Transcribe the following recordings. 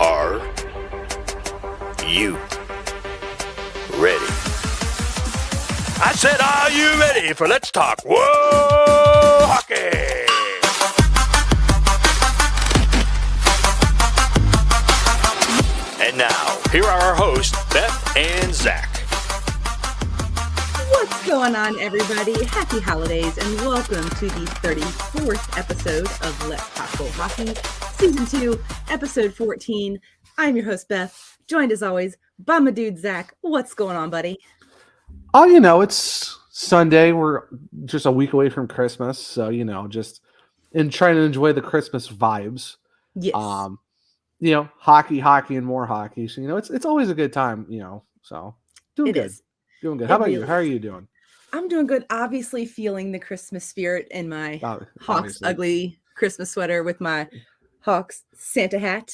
Are you ready? I said, are you ready for Let's Talk Whoa Hockey? And now, here are our hosts, Beth and Zach. What's going on, everybody? Happy holidays, and welcome to the 34th episode of Let's Talk Whoa Hockey, Season 2, Episode 14. I'm your host, Beth, joined as always by my dude, Zach. What's going on, buddy? Oh, you know, it's Sunday. We're just a week away from Christmas. So, you know, just trying to enjoy the Christmas vibes. Yes. You know, hockey, and more hockey. So, you know, it's always a good time, you know. So, doing good. Doing good. How about you? How are you doing? I'm doing good. Obviously feeling the Christmas spirit in my Hawks ugly Christmas sweater with my Hawks Santa hat.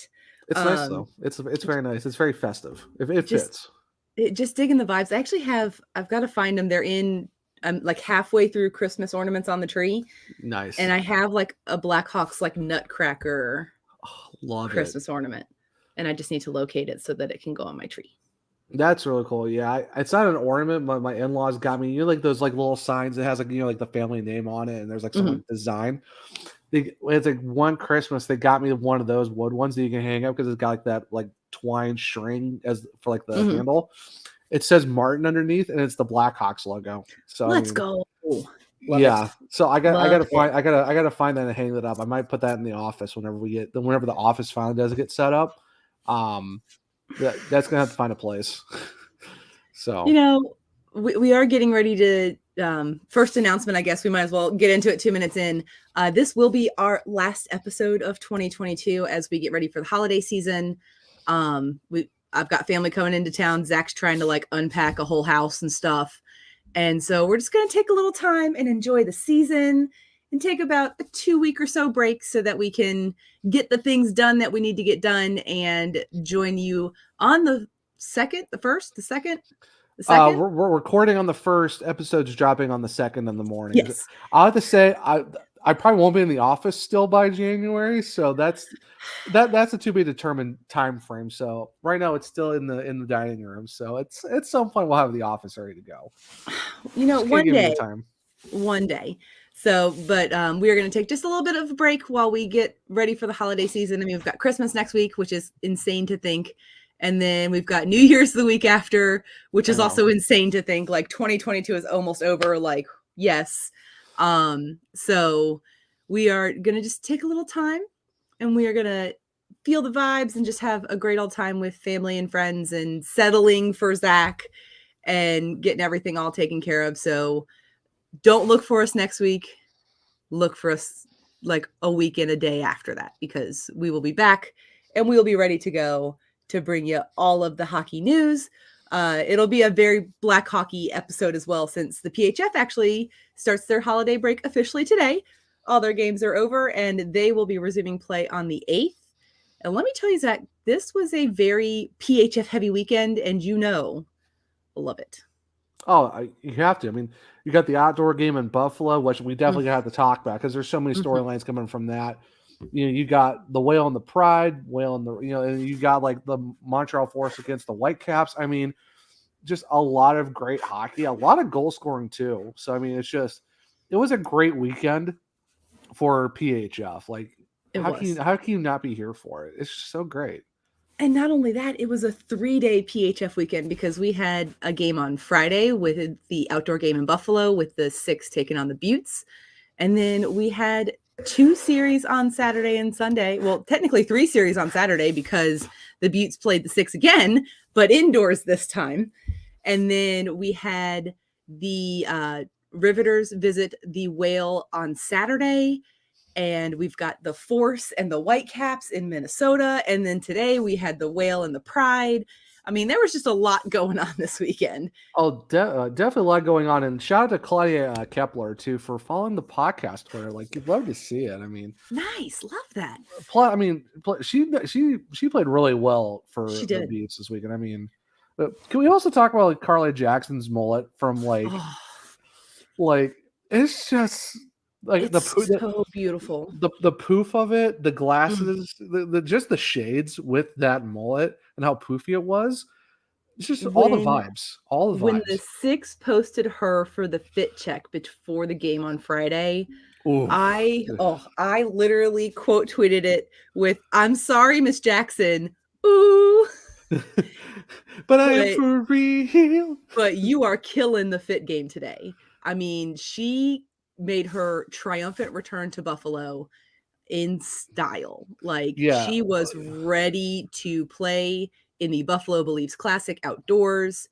It's nice, though. It's very nice. It's very festive. It fits. Just digging the vibes. I actually I've got to find them. They're in, like halfway through Christmas ornaments on the tree. Nice. And I have like a Blackhawks like nutcracker Christmas ornament. And I just need to locate it so that it can go on my tree. That's really cool. Yeah, it's not an ornament, but my in-laws got me, you know, like those like little signs that has like, you know, like the family name on it, and there's like some design. It's like one Christmas they got me one of those wood ones that you can hang up because it's got like that like twine string as for like the handle. It says Martin underneath, and it's the Blackhawks logo. So let's go. Yeah. So I gotta find that and hang that up. I might put that in the office whenever the office finally does get set up. That's gonna have to find a place. So, you know, we are getting ready to first announcement. I guess we might as well get into it 2 minutes in. This will be our last episode of 2022 as we get ready for the holiday season. I've got family coming into town. Zach's trying to like unpack a whole house and stuff, and so we're just gonna take a little time and enjoy the season and take about a 2 week or so break so that we can get the things done that we need to get done and join you on the second. We're recording on the first, episode's dropping on the second in the morning. Yes. I have to say I probably won't be in the office still by January, so that's a to be determined time frame. So right now it's still in the dining room. So it's at some point we'll have the office ready to go. You know, one day. So, but we are going to take just a little bit of a break while we get ready for the holiday season. I mean, we've got Christmas next week, which is insane to think. And then we've got New Year's the week after, which is also insane to think. Like 2022 is almost over. Like, yes. So we are going to just take a little time and we are going to feel the vibes and just have a great old time with family and friends and settling for Zach and getting everything all taken care of. So don't look for us next week. Look for us like a week and a day after that, because we will be back and we will be ready to go to bring you all of the hockey news. It'll be a very Black hockey episode as well, since the PHF actually starts their holiday break officially today. All their games are over and they will be resuming play on the 8th. And let me tell you, Zach, this was a very PHF heavy weekend, and you know, I love it. Oh, you have to. I mean, you got the outdoor game in Buffalo, which we definitely have to talk about because there's so many storylines coming from that. You know, you got the Whale and the Pride, and you got like the Montreal Force against the Whitecaps. I mean, just a lot of great hockey, a lot of goal scoring too. So, I mean, it was a great weekend for PHF. Like, how can you not be here for it? It's just so great. And not only that, it was a 3-day PHF weekend because we had a game on Friday with the outdoor game in Buffalo with the Six taking on the Buttes. And then we had 2 series on Saturday and Sunday. Well, technically 3 series on Saturday because the Buttes played the Six again, but indoors this time. And then we had the Riveters visit the Whale on Saturday. And we've got the Force and the Whitecaps in Minnesota. And then today we had the Whale and the Pride. I mean, there was just a lot going on this weekend. Oh, definitely a lot going on. And shout out to Claudia Kepler, too, for following the podcast Twitter. Like, you'd love to see it. I mean, nice. Love that. I mean, she played really well for the Beats this weekend. I mean, can we also talk about like Carly Jackson's mullet from like, like it's just like it's so beautiful. The poof of it, the glasses, the just the shades with that mullet and how poofy it was. It's just all the vibes. When the Six posted her for the fit check before the game on Friday, ooh. I literally quote tweeted it with, "I'm sorry, Miss Jackson. Ooh." but I am for real. But you are killing the fit game today. I mean, she made her triumphant return to Buffalo in style. Like, she was ready to play in the Buffalo Believes Classic outdoors.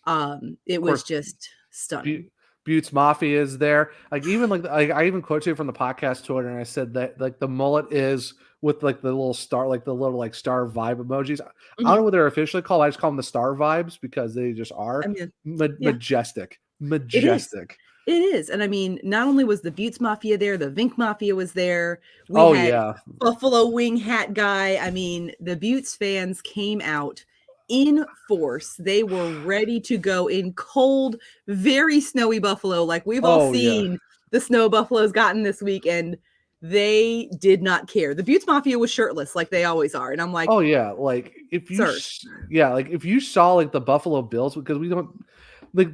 It was just stunning. Buttes Mafia is there. Like, even like I even quoted from the podcast Twitter, and I said that like the mullet is with like the little star, like the little like star vibe emojis. I don't know what they're officially called. I just call them the star vibes because they just are majestic. It is. And I mean, not only was the Buttes Mafia there, the Vink Mafia was there. We had Buffalo Wing Hat Guy. I mean, the Buttes fans came out in force. They were ready to go in cold, very snowy Buffalo. Like we've all seen the snow Buffalo's gotten this week, and they did not care. The Buttes Mafia was shirtless like they always are. And I'm like, oh yeah. Like if you, like if you saw like the Buffalo Bills, because we don't, like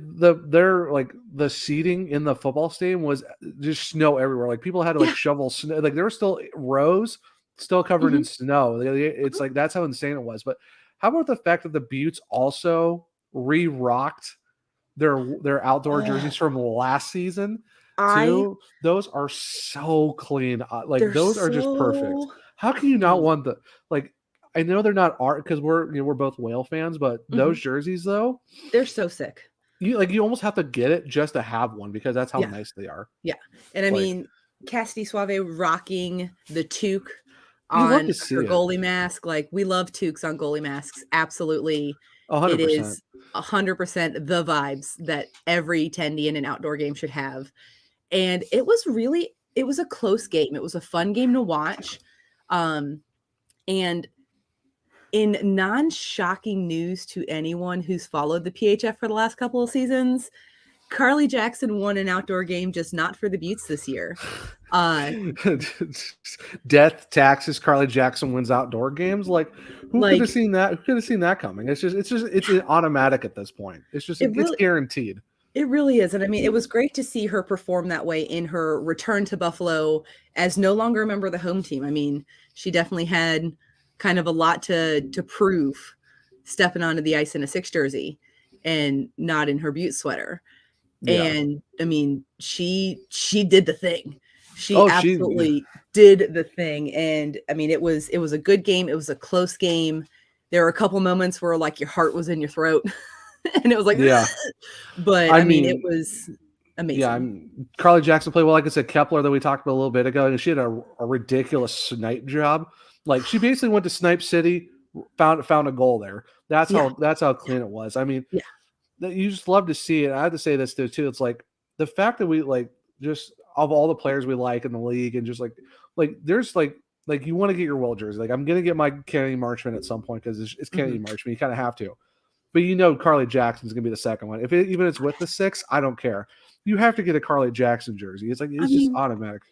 the seating in the football stadium was just snow everywhere. Like people had to like shovel snow. Like there were still rows still covered in snow. It's like, that's how insane it was. But how about the fact that the Buttes also re-rocked their outdoor jerseys from last season too? Those are so clean. Like those are just perfect. How can you not want the, like, I know they're not art because we're both Whale fans, but those jerseys though, they're so sick. You almost have to get it just to have one because that's how nice they are. Yeah. And I mean, Cassidy Suave rocking the toque on her goalie mask. Like, we love toques on goalie masks. Absolutely. 100%. It is 100% the vibes that every attendee in an outdoor game should have. And it was a close game. It was a fun game to watch. And in non-shocking news to anyone who's followed the PHF for the last couple of seasons, Carly Jackson won an outdoor game, just not for the Buttes this year. Death, taxes, Carly Jackson wins outdoor games. Like, who could have seen that? Who could have seen that coming? It's automatic at this point. It's guaranteed. It really is. And I mean, it was great to see her perform that way in her return to Buffalo as no longer a member of the home team. I mean, she definitely had kind of a lot to prove stepping onto the ice in a Six jersey and not in her Butte sweater. Yeah. And I mean, she did the thing. She absolutely did the thing. And I mean, it was a good game. It was a close game. There were a couple moments where like your heart was in your throat and it was like, but I mean, it was amazing. Yeah. Carly Jackson played well. Like I said, Kepler that we talked about a little bit ago, and she had a ridiculous snipe job. Like, she basically went to Snipe City, found a goal there. That's how clean it was. I mean, you just love to see it. I have to say this too. It's like the fact that we like just of all the players we like in the league, and just like there's like you want to get your Will jersey. Like, I'm gonna get my Kennedy Marchman at some point because it's Kennedy Marchman. You kind of have to. But Carly Jackson's gonna be the second one. If even it's with the Six, I don't care. You have to get a Carly Jackson jersey. It's like just automatic.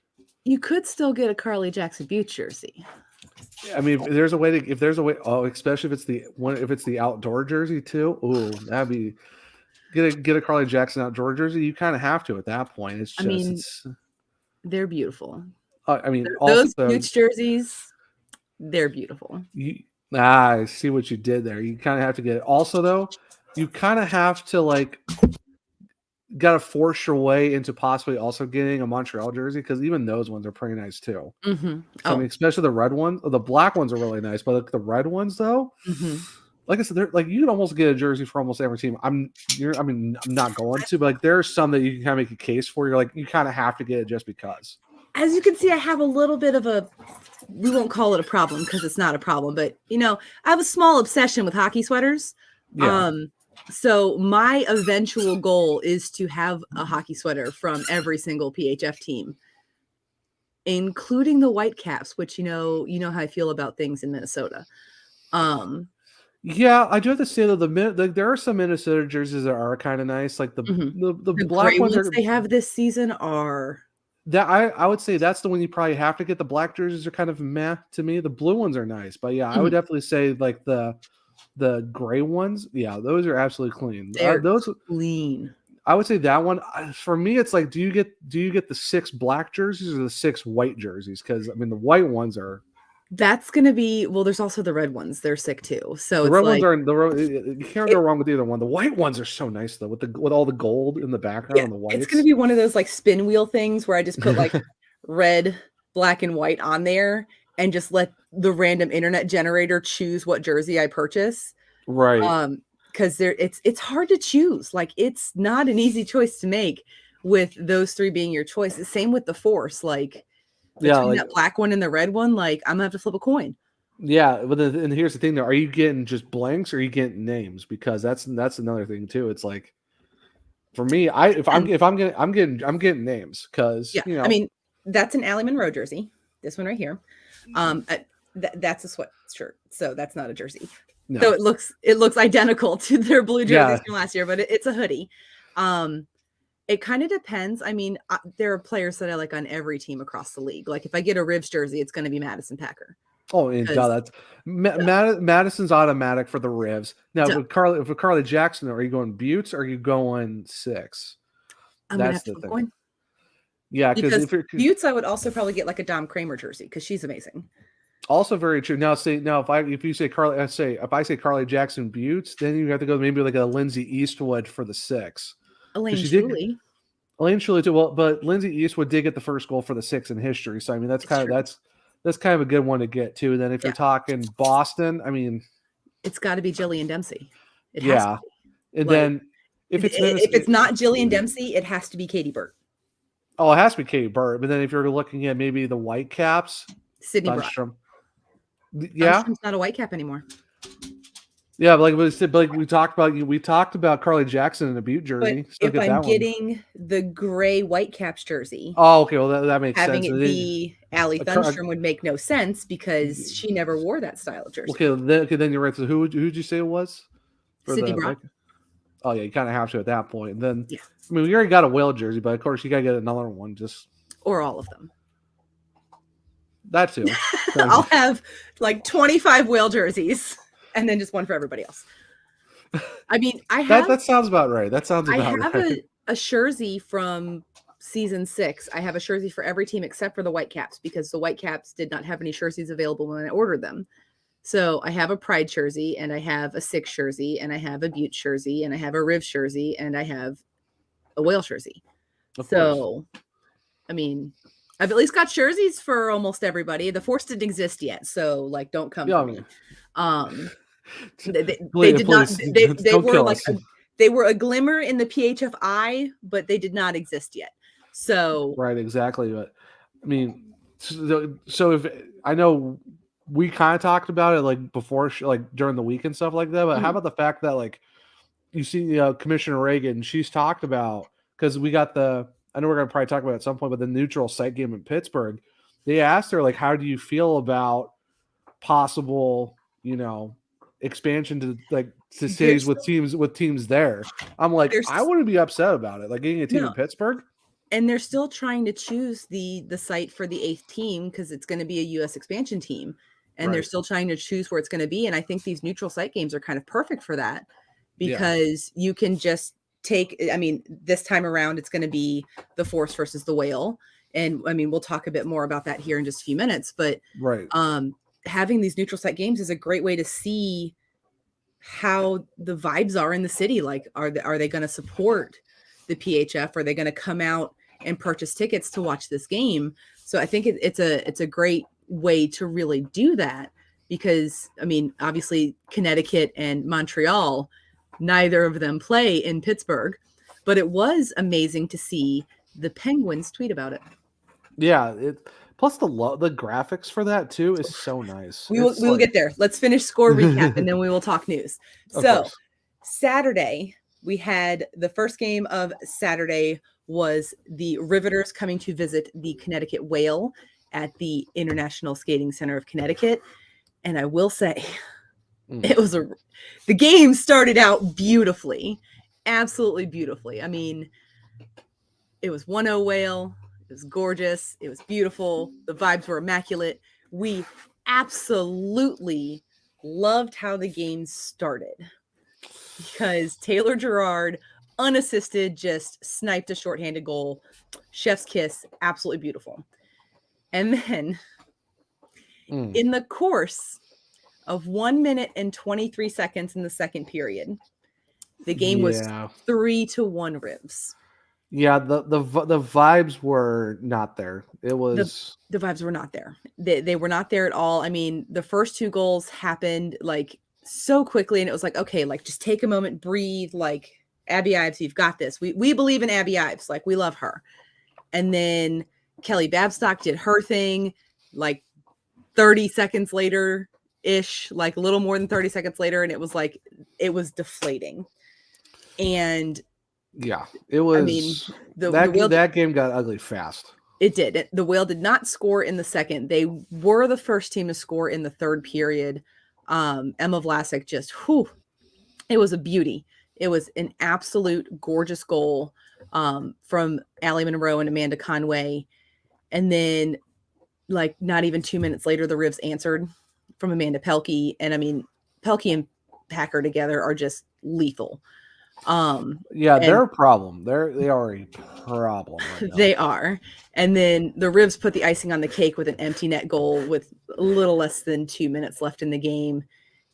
You could still get a Carly Jackson Butte jersey. I mean, if there's a way, especially if it's the outdoor jersey too. Ooh, that'd be get a Carly Jackson outdoor jersey. You kind of have to at that point. It's just, they're beautiful. I mean, those Buttes jerseys, they're beautiful. I see what you did there. You kind of have to get it. Also, though, you kind of have to got to force your way into possibly also getting a Montreal jersey, because even those ones are pretty nice too. So, I mean, especially the red ones. The black ones are really nice, but the red ones though, like I said, they're like, you can almost get a jersey for almost every team. I'm not going to, but like there are some that you can kind of make a case for. You're like, you kind of have to get it just because. As you can see, I have a little bit of we won't call it a problem because it's not a problem, but I have a small obsession with hockey sweaters. Yeah. So my eventual goal is to have a hockey sweater from every single PHF team, including the Whitecaps, which you know how I feel about things in Minnesota. Yeah, I do have to say that there are some Minnesota jerseys that are kind of nice, like the black ones they have this season are That I would say that's the one you probably have to get. The black jerseys are kind of meh to me. The blue ones are nice, but yeah, I would definitely say like the gray ones. Yeah, those are absolutely clean. They're those clean. I would say that one for me. It's like, do you get the 6 black jerseys or the 6 white jerseys? Because I mean, the white ones are. That's gonna be There's also the red ones. They're sick too. So the it's red like ones are you can't go wrong with either one. The white ones are so nice though, with all the gold in the background and the whites. It's gonna be one of those like spin wheel things where I just put like red, black, and white on there and just let the random internet generator choose what jersey I purchase. Right. Because it's hard to choose. Like it's not an easy choice to make with those 3 being your choice. The same with the Force. Like between that black one and the red one, like I'm gonna have to flip a coin. Yeah, but and here's the thing though: are you getting just blanks or are you getting names? Because that's another thing too. It's like for me, I'm getting names because I mean that's an Allie Monroe jersey. This one right here, that's a sweatshirt, so that's not a jersey. No. So it looks identical to their blue jerseys from last year, but it's a hoodie. It kind of depends. I mean, there are players that I like on every team across the league. Like if I get a Rivs jersey, it's going to be Madison Packer. Oh, and God, that's Madison's automatic for the Rivs. Now, for Carly Jackson, are you going Buttes or are you going 6? That's the thing. Yeah, because Buttes, I would also probably get like a Dom Kramer jersey because she's amazing. Also very true. Now, if I say Carly Jackson Buttes, then you have to go maybe like a Lindsay Eastwood for the 6. Elaine Shuley too. Well, but Lindsay Eastwood did get the first goal for the 6 in history. So I mean, that's kind of a good one to get too. And then if you're talking Boston, I mean, it's got to be Jillian Dempsey. It has to be. And then if it's not Jillian Dempsey, it has to be Katie Burt. Oh, it has to be Katie Burt. But then if you're looking at maybe the Whitecaps, Sydney Brunstrom. Yeah, Brunstrom's not a Whitecap anymore. Yeah, but we talked about Carly Jackson in a Butte jersey. But if I'm getting the gray Whitecaps jersey, oh, okay, well that makes sense. Having it be Allie Thunstrom would make no sense because she never wore that style of jersey. Okay, then you're right. So who'd you say it was? Sydney Brock. Oh yeah, you kind of have to at that point. And then I mean, we already got a whale jersey, but of course you gotta get another one, or all of them. That too. I'll have like 25 whale jerseys. And then just one for everybody else. I mean, that sounds about right. I have a jersey from season 6. I have a jersey for every team except for the Whitecaps because the Whitecaps did not have any jerseys available when I ordered them. So I have a Pride jersey and I have a 6 jersey and I have a Butte jersey and I have a Rivs jersey and I have a Whale jersey. So, I mean, I've at least got jerseys for almost everybody. The Force didn't exist yet, so like, don't come for me. They did not. They were like they were a glimmer in the PHF eye, but they did not exist yet. So right, exactly. But I mean, so if I know we kind of talked about it like before, like during the week and stuff like that. But how about the fact that like you see Commissioner Reagan, she's talked about because we got I know we're gonna probably talk about it at some point, but the neutral site game in Pittsburgh, they asked her like, how do you feel about possible, expansion to cities with teams there? I'm like, I wouldn't be upset about it. Like getting a team in Pittsburgh. And they're still trying to choose the site for the 8th team because it's going to be a U.S. expansion team. And they're still trying to choose where it's going to be. And I think these neutral site games are kind of perfect for that because you can just this time around, it's going to be the Force versus the Whale. And I mean, we'll talk a bit more about that here in just a few minutes, but having these neutral site games is a great way to see how the vibes are in the city. Like, are they going to support the PHF? Are they going to come out and purchase tickets to watch this game? So I think it's a great way to really do that because, I mean, obviously Connecticut and Montreal, neither of them play in Pittsburgh, but it was amazing to see the Penguins tweet about it. Yeah. Plus the graphics for that too is so nice. We will get there. Let's finish score recap and then we will talk news. So Saturday, we had the first game of Saturday was the Riveters coming to visit the Connecticut Whale at the International Skating Center of Connecticut. And I will say the game started out beautifully, absolutely beautifully. I mean, it was 1-0 Whale. It was gorgeous. It was beautiful. The vibes were immaculate. We absolutely loved how the game started because Taylor Gerard, unassisted, just sniped a shorthanded goal. Chef's kiss, absolutely beautiful. And then in the course of 1 minute and 23 seconds in the second period, the game was 3-1 Rivs. Yeah, the vibes were not there. It was the vibes were not there. They were not there at all. I mean, the first 2 goals happened like so quickly, and it was like, okay, like just take a moment, breathe. Like, Abby Ives, you've got this. We believe in Abby Ives. Like, we love her. And then Kelly Babstock did her thing, like 30 seconds later ish, like a little more than 30 seconds later, and it was like it was deflating. And yeah, it was. I mean, that game got ugly fast. It did. The Whale did not score in the second. They were the first team to score in the third period. Emma Vlasic just, it was a beauty. It was an absolute gorgeous goal from Allie Monroe and Amanda Conway. And then, like, not even 2 minutes later, the Rivs answered from Amanda Pelkey. And I mean, Pelkey and Packer together are just lethal. They're a problem. They are a problem right now. They are. And then the Rivs put the icing on the cake with an empty net goal with a little less than 2 minutes left in the game.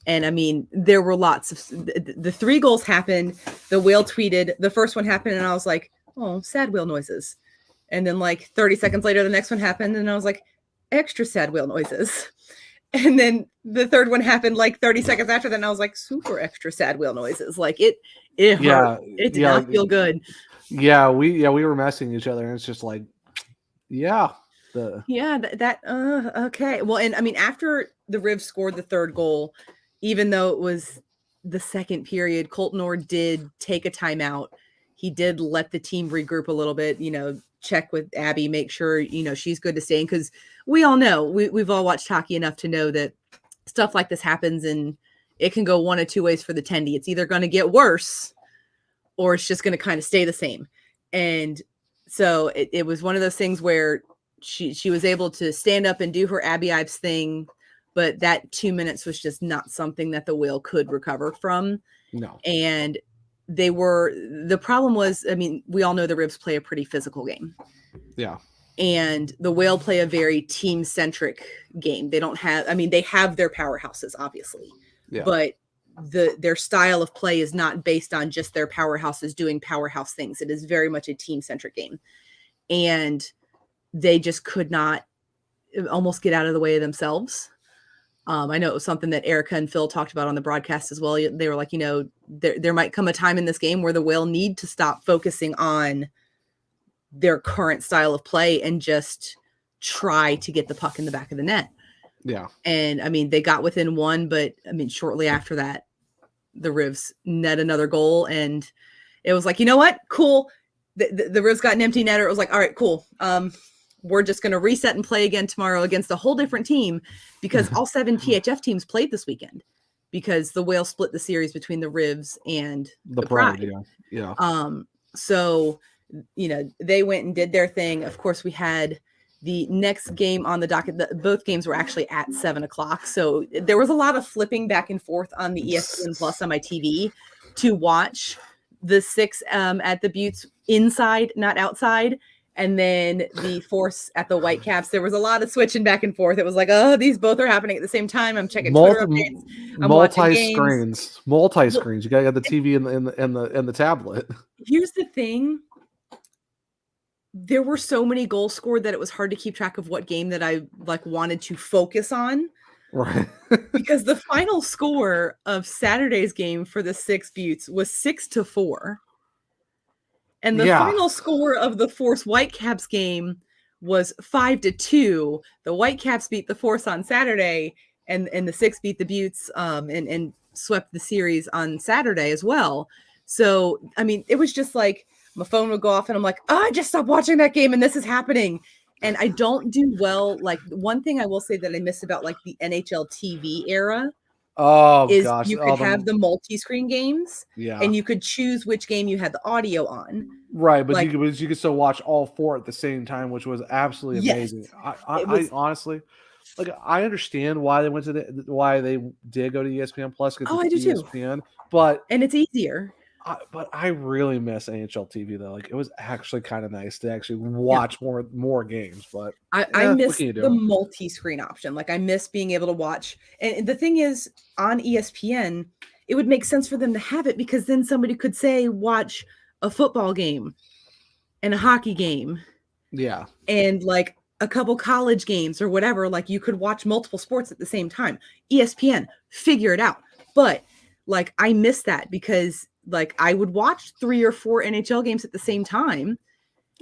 And I mean, there were lots of the 3 goals happened. The Whale tweeted, the first one happened, and I was like, oh, sad whale noises. And then like 30 seconds later, the next one happened, and I was like, extra sad whale noises. And then the third one happened like 30 seconds after that, and I was like, super extra sad whale noises. Like it hurt. It did not feel good. Yeah, we were messing each other, and it's just like, okay. Well, and I mean, after the Rivs scored the third goal, even though it was the second period, Colton Orr did take a timeout. He did let the team regroup a little bit, check with Abby, make sure, she's good to stay in. Because we all know, we've all watched hockey enough to know that stuff like this happens and it can go one of two ways for the Tendy. It's either going to get worse or it's just going to kind of stay the same. And so it was one of those things where she was able to stand up and do her Abby Ives thing, but that 2 minutes was just not something that the Whale could recover from. No. And the problem was, I mean, we all know the Rivs play a pretty physical game. Yeah. And the Whale play a very team-centric game. They have their powerhouses, obviously. Yeah. But their style of play is not based on just their powerhouses doing powerhouse things. It is very much a team-centric game. And they just could not almost get out of the way of themselves. I know it was something that Erica and Phil talked about on the broadcast as well. They were like, there might come a time in this game where the Whale need to stop focusing on their current style of play and just try to get the puck in the back of the net. Yeah. And I mean, they got within one, but I mean, shortly after that, the Rivs net another goal, and it was like, you know what? Cool. The Rivs got an empty netter. It was like, all right, cool. We're just going to reset and play again tomorrow against a whole different team, because all 7 PHF teams played this weekend because the Whale split the series between the Rivs and the Pride. Yeah. So, they went and did their thing. Of course, we had the next game on the docket. Both games were actually at 7:00. So there was a lot of flipping back and forth on the ESPN Plus on my TV to watch the 6 at the Buttes inside, not outside. And then the Force at the Whitecaps, there was a lot of switching back and forth. It was like, oh, these both are happening at the same time. I'm checking Twitter updates. I'm multi-screens. You gotta get the TV and the tablet. Here's the thing. There were so many goals scored that it was hard to keep track of what game that I wanted to focus on. Right. Because the final score of Saturday's game for the 6 Buttes was 6-4. And the final score of the Force Whitecaps game was 5-2. The Whitecaps beat the Force on Saturday, and the 6 beat the Buttes and swept the series on Saturday as well. So, I mean, it was just like my phone would go off and I'm like, I just stopped watching that game and this is happening. And I don't do well. Like, one thing I will say that I miss about the NHL TV era you could have the multi-screen games, and you could choose which game you had the audio on. Right, but Like, you could still watch all 4 at the same time, which was absolutely yes, amazing. it was. I honestly, like, I understand why they went to why they did go to ESPN Plus because Oh, it's I do too, ESPN, but and it's easier. I really miss NHL TV though. Like, it was actually kind of nice to actually Yeah. watch more games, but I what miss can you the do? multi-screen option. Like, I miss being able to watch. And the thing is, on ESPN, it would make sense for them to have it because then somebody could say, watch a football game and a hockey game Yeah. and like a couple college games or whatever. Like, you could watch multiple sports at the same time. ESPN, figure it out. But like, I miss that because like I would watch 3 or 4 NHL games at the same time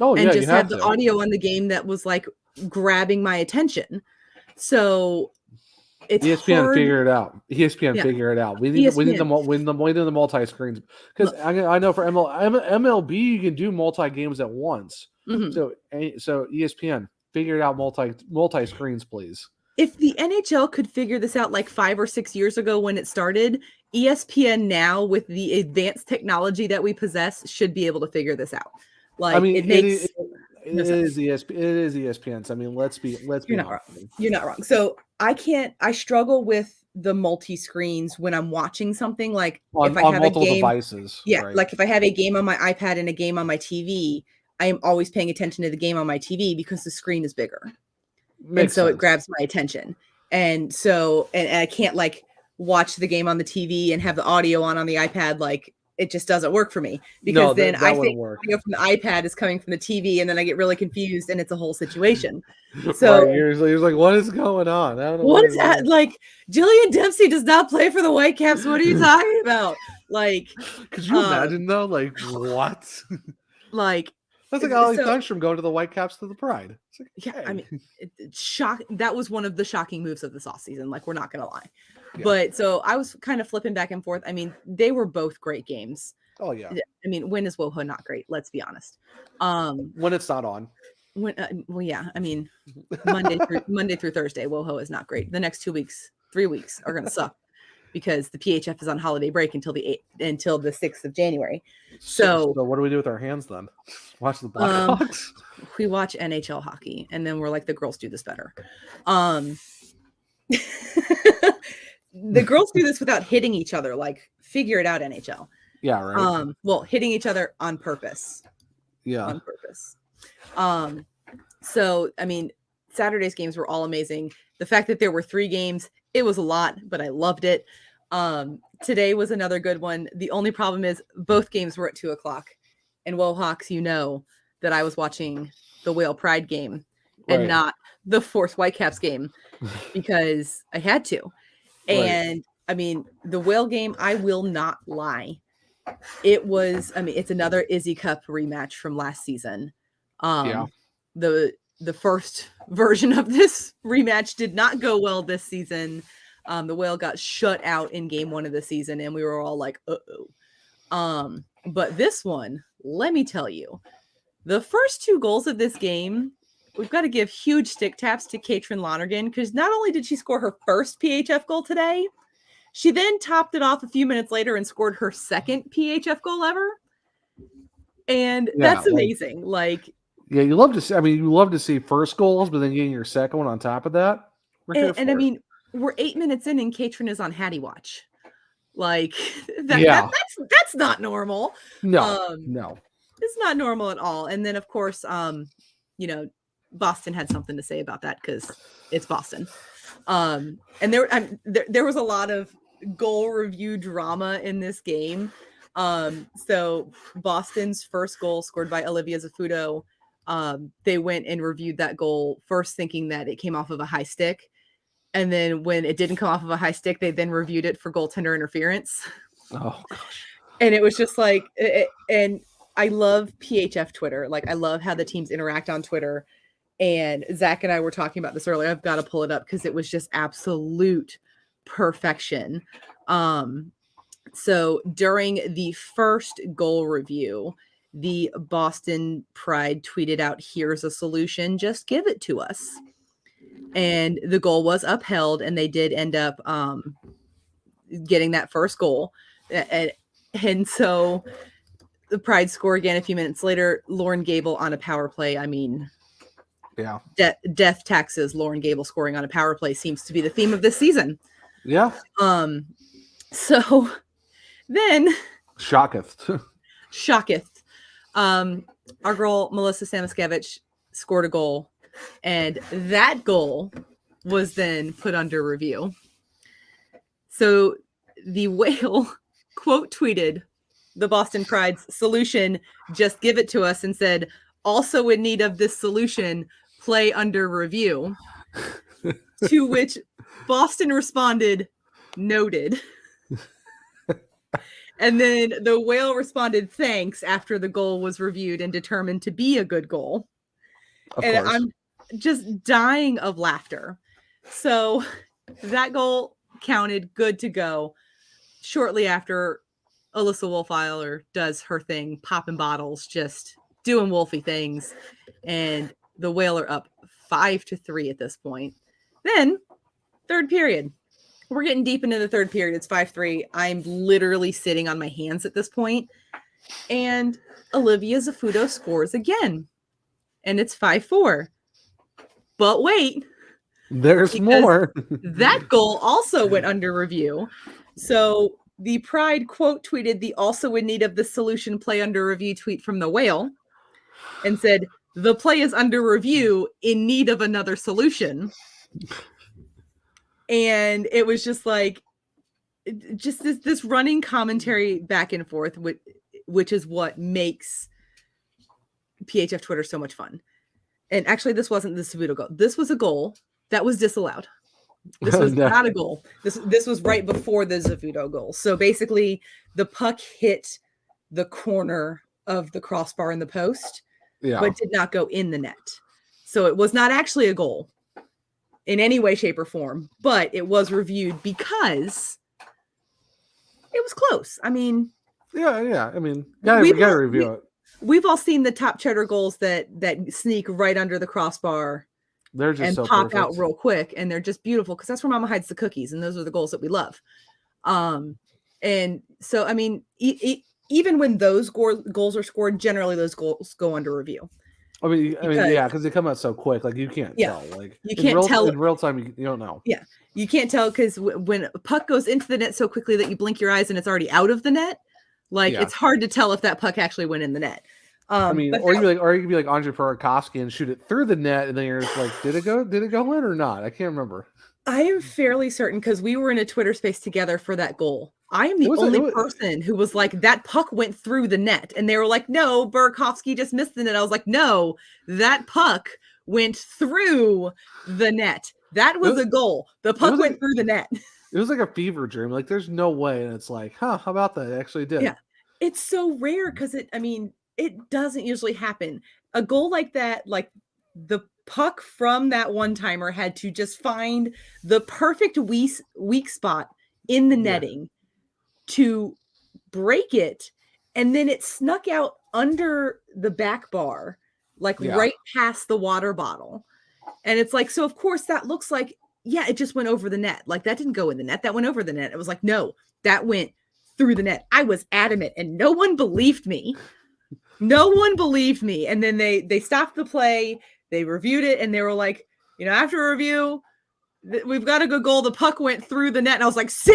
Oh and yeah, you just have have the to. audio on the game that was like grabbing my attention. So it's ESPN hard. figure it out. ESPN Yeah. figure it out. We need ESPN. the multi screens because I know for MLB you can do multi games at once. Mhm. So ESPN figure it out multi screens, please. If the NHL could figure this out like 5 or 6 years ago when it started, ESPN now with the advanced technology that we possess should be able to figure this out. Like, I mean, it makes it is ESPN. So, I mean, let's be You're not wrong. You're not wrong. So I struggle with the multi screens when I'm watching something. Like, if I on have a multiple game, devices. yeah, Right. like if I have a game on my iPad and a game on my TV, I am always paying attention to the game on my TV because the screen is bigger. Makes so sense. it grabs my attention. And so, and I can't like watch the game on the TV and have the audio on the iPad. Like, it just doesn't work for me because then I think audio from the iPad is coming from the TV and then I get really confused and it's a whole situation. So right, you're like, what is going on? I don't know what is that? Like, Jillian Dempsey does not play for the Whitecaps. What are you talking about? Like, could you imagine though? Like, what? Like, that's like Ollie Thunstrom going to the Whitecaps to the Pride. It's like, yeah, hey. I mean, shock. That was one of the shocking moves of this offseason. Like, we're not gonna lie. Yeah. But so I was kind of flipping back and forth. I mean, they were both great games. Oh yeah. I mean, when is WoHo not great? Let's be honest. When it's not on. Well, yeah. I mean, Monday through Thursday, WoHo is not great. The next 3 weeks are gonna suck because the PHF is on holiday break until the 6th of January. So what do we do with our hands then? Watch the Blackhawks. We watch NHL hockey, and then we're like, the girls do this better. The girls do this without hitting each other. Like, figure it out, NHL. Yeah, right. Well, hitting each other on purpose. Yeah, on purpose. So I mean, Saturday's games were all amazing. The fact that there were 3 games, it was a lot, but I loved it. Today was another good one. The only problem is both games were at 2:00. And Hawks, you know that I was watching the Whale Pride game and not the Force Whitecaps game because I had to. And I mean, the Whale game, I will not lie. It was, I mean, it's another Izzy Cup rematch from last season. The first version of this rematch did not go well this season. The Whale got shut out in game 1 of the season, and we were all like, uh-oh. But this one, let me tell you, the first 2 goals of this game, we've got to give huge stick taps to Katrin Lonergan because not only did she score her first PHF goal today, she then topped it off a few minutes later and scored her second PHF goal ever. And that's amazing. You love to see, you love to see first goals, but then getting your second one on top of that. And I mean, we're 8 minutes in and Katrin is on Hattie watch. Like, that's not normal. No. It's not normal at all. And then, of course, Boston had something to say about that because it's Boston. And there was a lot of goal review drama in this game. So Boston's first goal scored by Olivia Zafudo, they went and reviewed that goal first thinking that it came off of a high stick. And then when it didn't come off of a high stick, they then reviewed it for goaltender interference. Oh, gosh. And it was just like, and I love PHF Twitter. Like, I love how the teams interact on Twitter. And Zach and I were talking about this earlier. I've got to pull it up because it was just absolute perfection. So during the first goal review, the Boston Pride tweeted out, "Here's a solution. Just give it to us." And the goal was upheld, and they did end up getting that first goal. And so the Pride score again a few minutes later. Lauren Gable on a power play. I mean, yeah, death taxes. Lauren Gable scoring on a power play seems to be the theme of this season. Yeah. So then shocketh. Our girl Melissa Samoskevich scored a goal, and that goal was then put under review. So the Whale quote tweeted the Boston Pride's solution, "Just give it to us," and said, "Also in need of this solution, play under review." To which Boston responded, "Noted." And then the Whale responded, "Thanks," after the goal was reviewed and determined to be a good goal. Of and course. I'm just dying of laughter. So that goal counted, good to go. Shortly after, Alyssa Wolfeiler does her thing, popping bottles, just doing wolfy things. And the Whale are up 5-3 at this point. Then, third period. We're getting deep into the third period. It's 5-3. I'm literally sitting on my hands at this point. And Olivia Zafudo scores again. And it's 5-4. But wait. There's more. That goal also went under review. So the Pride quote tweeted the "also in need of the solution, play under review" tweet from the Whale and said, "The play is under review, in need of another solution." And it was just like, just this running commentary back and forth, which is what makes PHF Twitter so much fun. And actually, this wasn't the Savuto goal. This was a goal that was disallowed. This was not a goal. This was right before the Zavuto goal. So basically, the puck hit the corner of the crossbar in the post, but did not go in the net. So it was not actually a goal in any way, shape, or form, but it was reviewed because it was close. I mean, yeah. I mean, we gotta review it. We've all seen the top cheddar goals that sneak right under the crossbar. They're just and so pop perfect. out real quick, and they're just beautiful because that's where Mama hides the cookies, and those are the goals that we love. And so I mean, even when those goals are scored, generally those goals go under review. I mean, yeah, because they come out so quick, like you can't tell. Like you can't tell in real time. You don't know. Yeah, you can't tell because when a puck goes into the net so quickly that you blink your eyes and it's already out of the net, it's hard to tell if that puck actually went in the net. I mean, or you could be like Andre Burakovsky and shoot it through the net, and then you're just like, did it go in or not? I can't remember. I am fairly certain because we were in a Twitter space together for that goal. I am the only person who was like, that puck went through the net. And they were like, no, Burakovsky just missed the net. I was like, no, that puck went through the net. That was a goal. The puck went through the net. It was like a fever dream. Like, there's no way. And it's like, how about that? It actually did. Yeah. It's so rare because it doesn't usually happen. A goal like that, like the puck from that one-timer had to just find the perfect weak spot in the netting to break it, and then it snuck out under the back bar, right past the water bottle. And it's like, so of course that looks like, it just went over the net. Like, that didn't go in the net, that went over the net. It was like, no, that went through the net. I was adamant, and no one believed me. And then they stopped the play, they reviewed it, and they were like, after review, we've got a good goal. The puck went through the net. And I was like, see,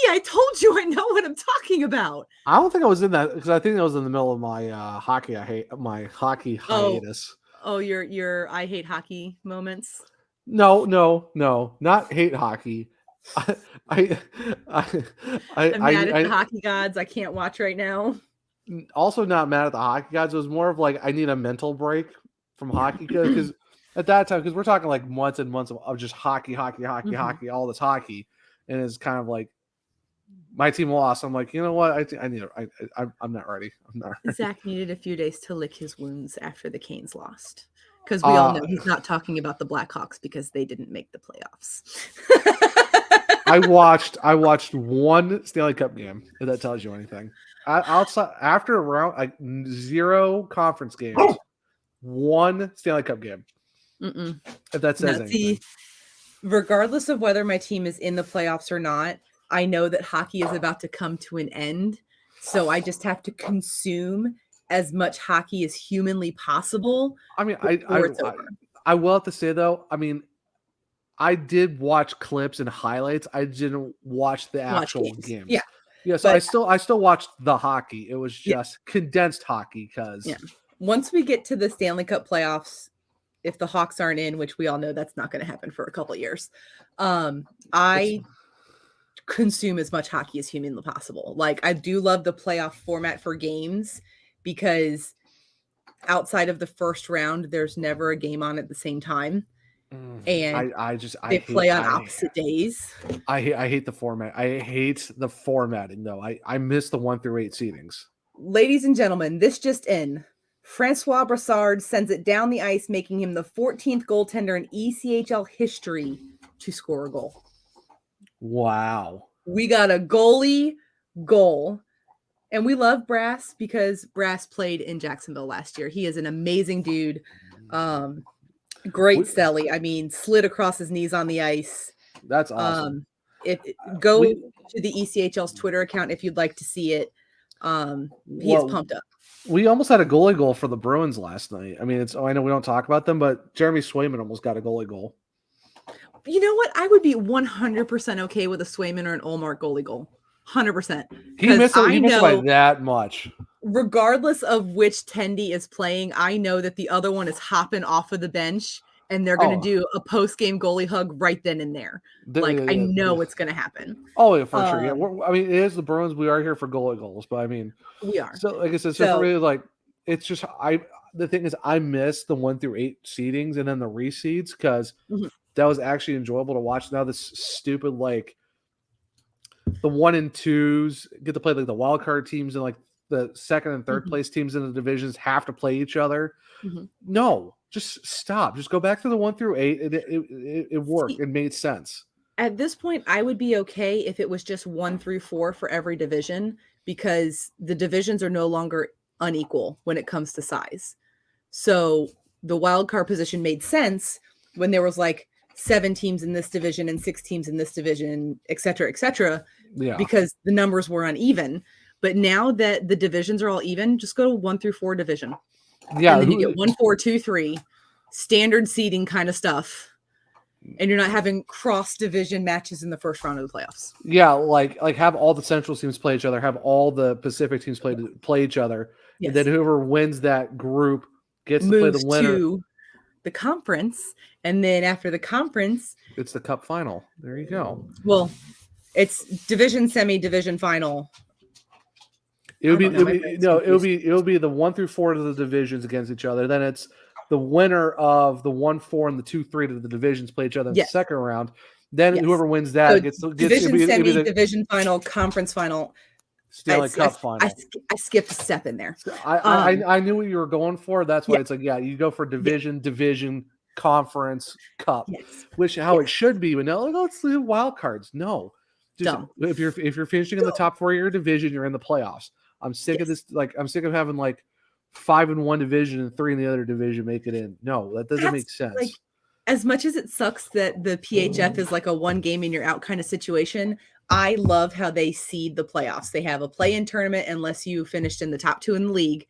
I told you, I know what I'm talking about. I don't think I was in that, because I think I was in the middle of my hockey hiatus. Oh, your I hate hockey moments. No, not hate hockey. I'm mad at the hockey gods. I can't watch right now. Also not mad at the hockey gods. It was more of like, I need a mental break from hockey, because at that time, because we're talking like months and months of just hockey, all this hockey, and it's kind of like my team lost. I'm like, you know what? I'm not ready. Zach needed a few days to lick his wounds after the Canes lost, because we all know he's not talking about the Blackhawks because they didn't make the playoffs. I watched one Stanley Cup game, if that tells you anything. Outside after a round, like 0 conference games, 1 Stanley Cup game. If that says anything. See, regardless of whether my team is in the playoffs or not, I know that hockey is about to come to an end. So I just have to consume as much hockey as humanly possible. I mean, I will have to say though, I mean, I did watch clips and highlights. I didn't watch the actual games. Yeah. Yeah, so I still watched the hockey. It was just condensed hockey because once we get to the Stanley Cup playoffs, if the Hawks aren't in, which we all know that's not going to happen for a couple of years, I consume as much hockey as humanly possible. Like, I do love the playoff format for games because outside of the first round, there's never a game on at the same time. And they play on opposite days. I hate the format. I hate the formatting though. I miss the 1 through 8 seedings. Ladies and gentlemen, this just in. Francois Brassard sends it down the ice, making him the 14th goaltender in ECHL history to score a goal. Wow. We got a goalie goal. And we love Brass because Brass played in Jacksonville last year. He is an amazing dude. Great celly. I mean, slid across his knees on the ice. That's awesome. Go to the ECHL's Twitter account if you'd like to see it. He is pumped up. We almost had a goalie goal for the Bruins last night. I mean, I know we don't talk about them, but Jeremy Swayman almost got a goalie goal. You know what? I would be 100% okay with a Swayman or an Olmark goalie goal. 100%. He missed by that much. Regardless of which Tendy is playing, I know that the other one is hopping off of the bench and they're going to do a post-game goalie hug right then and there. I know it's going to happen. Oh, yeah, for sure. Yeah, I mean, it is the Bruins. We are here for goalie goals, but I mean, we are. So, like I said, so for me, like, it's just the thing is, I miss the 1 through 8 seedings and then the reseeds because that was actually enjoyable to watch. Now this stupid the 1 and 2s get to play like the wild card teams and like the second and third place teams in the divisions have to play each other. No, just stop. Just go back to the 1 through 8. It worked. It made sense. At this point, I would be okay if it was just 1 through 4 for every division because the divisions are no longer unequal when it comes to size. So the wild card position made sense when there was like 7 teams in this division and 6 teams in this division, et cetera, because the numbers were uneven. But now that the divisions are all even, just go to 1 through 4 division. Yeah. And then you get 1, 4, 2, 3, standard seeding kind of stuff. And you're not having cross division matches in the first round of the playoffs. Yeah. Like have all the central teams play each other, have all the Pacific teams play each other. Yes. And then whoever wins that group gets to play the winner. To the conference, and then after the conference, it's the cup final. There you go. Well, it's division, semi-division final. It'll be the 1 through 4 of the divisions against each other. Then it's the winner of the 1-4 and the 2-3 to the divisions play each other in the second round. Then whoever wins that gets division, semi-division final, conference final. Stanley Cup final. I skipped a step in there. I knew what you were going for. That's why it's like, you go for division, conference, cup, which it should be. But no, let's do wild cards. No, if you're finishing in the top 4 of your division, you're in the playoffs. I'm sick of this. Like, I'm sick of having 5 in one division and 3 in the other division make it in. No, that doesn't make sense. Like, as much as it sucks that the PHF is like a 1 game and you're out kind of situation, I love how they seed the playoffs. They have a play-in tournament unless you finished in the top 2 in the league,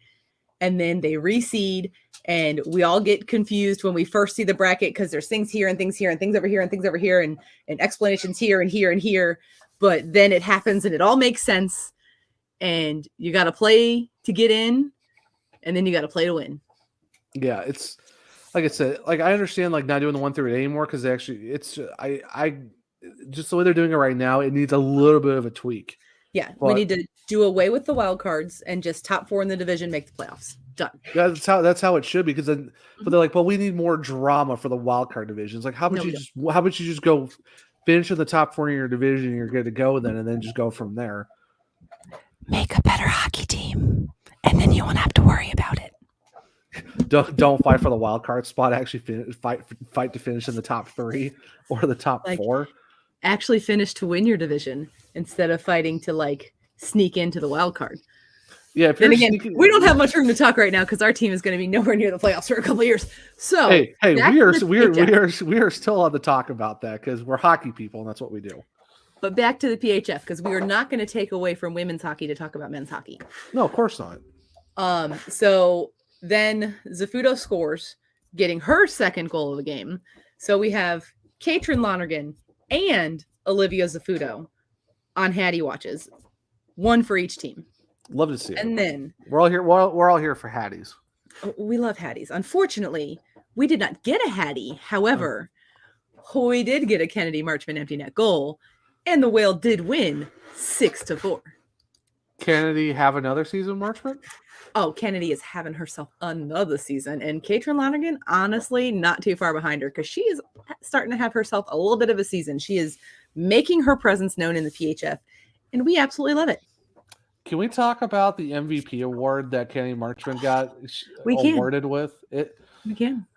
and then they reseed, and we all get confused when we first see the bracket because there's things here and things here and things over here and things over here and explanations here and here and here. But then it happens and it all makes sense, and you got to play to get in, and then you got to play to win. Yeah, it's like I said, I understand not doing the 1 through 8 anymore because I just the way they're doing it right now, it needs a little bit of a tweak. Yeah, we need to do away with the wild cards and just top 4 in the division make the playoffs. Done. That's how it should be because then, but they're like, well, we need more drama for the wild card divisions. Like, how about you just go finish in the top 4 in your division, and you're good to go then, and then just go from there. Make a better hockey team, and then you won't have to worry about it. Don't fight for the wild card spot. Actually, fight to finish in the top 3 or the top 4. Actually, finish to win your division instead of fighting to sneak into the wild card. Yeah. We don't have much room to talk right now because our team is going to be nowhere near the playoffs for a couple of years. So hey, we are still on the talk about that because we're hockey people and that's what we do. But back to the PHF, because we are not going to take away from women's hockey to talk about men's hockey. No, of course not. So then Zafudo scores, getting her second goal of the game. So we have Katrin Lonergan and Olivia Zafudo on Hattie watches, one for each team. Love to see it. And then we're all here. We're all here for Hatties. We love Hatties. Unfortunately, we did not get a Hattie. However, we did get a Kennedy Marchman empty net goal, and the Whale did win 6-4. Kennedy have another season, Marchman? Oh, Kennedy is having herself another season. And Katrin Lonergan, honestly, not too far behind her because she is starting to have herself a little bit of a season. She is making her presence known in the PHF, and we absolutely love it. Can we talk about the MVP award that Kennedy Marchman got awarded with? We can.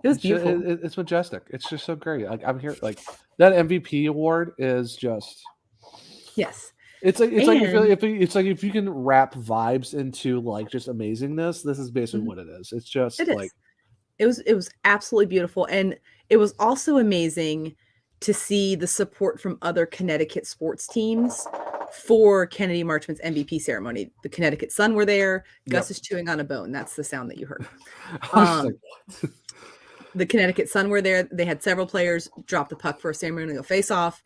It was beautiful. It's majestic. It's just so great. Like I'm here. Like that MVP award is just. Yes. It's like if you can wrap vibes into like just amazingness, this is basically what it is. It's just it was absolutely beautiful, and it was also amazing to see the support from other Connecticut sports teams for Kennedy Marchman's MVP ceremony. The Connecticut Sun were there. Gus is chewing on a bone. That's the sound that you heard. The Connecticut Sun were there. They had several players drop the puck for a ceremonial face-off.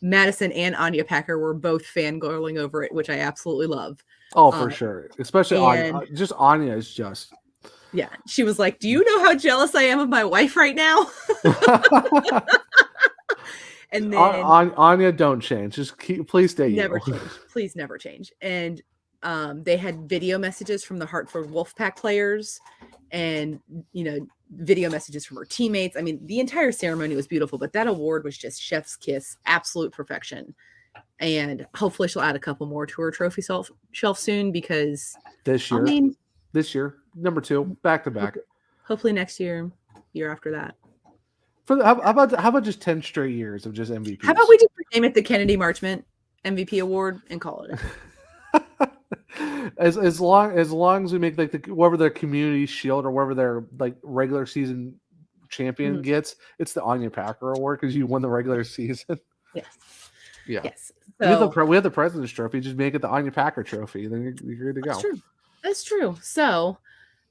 Madison and Anya Packer were both fangirling over it, which I absolutely love. Oh, for sure. Especially Anya. Just Anya is just. Yeah. She was like, do you know how jealous I am of my wife right now? And then Anya, don't change. Just please stay. Never change. Please never change. And they had video messages from the Hartford Wolfpack players and, video messages from her teammates. I mean, the entire ceremony was beautiful, but that award was just chef's kiss, absolute perfection. And hopefully she'll add a couple more to her trophy shelf soon because this year, number 2, back to back. Hopefully next year after that. How about just 10 straight years of just MVP? How about we just name it the Kennedy Marchman MVP award and call it? As long as we make like whatever their community shield or whatever their like regular season champion gets, it's the Anya Packer award because you won the regular season. Yes. Yeah. Yes. So, we have the President's Trophy. Just make it the Anya Packer Trophy, then you're good to go. That's true. So,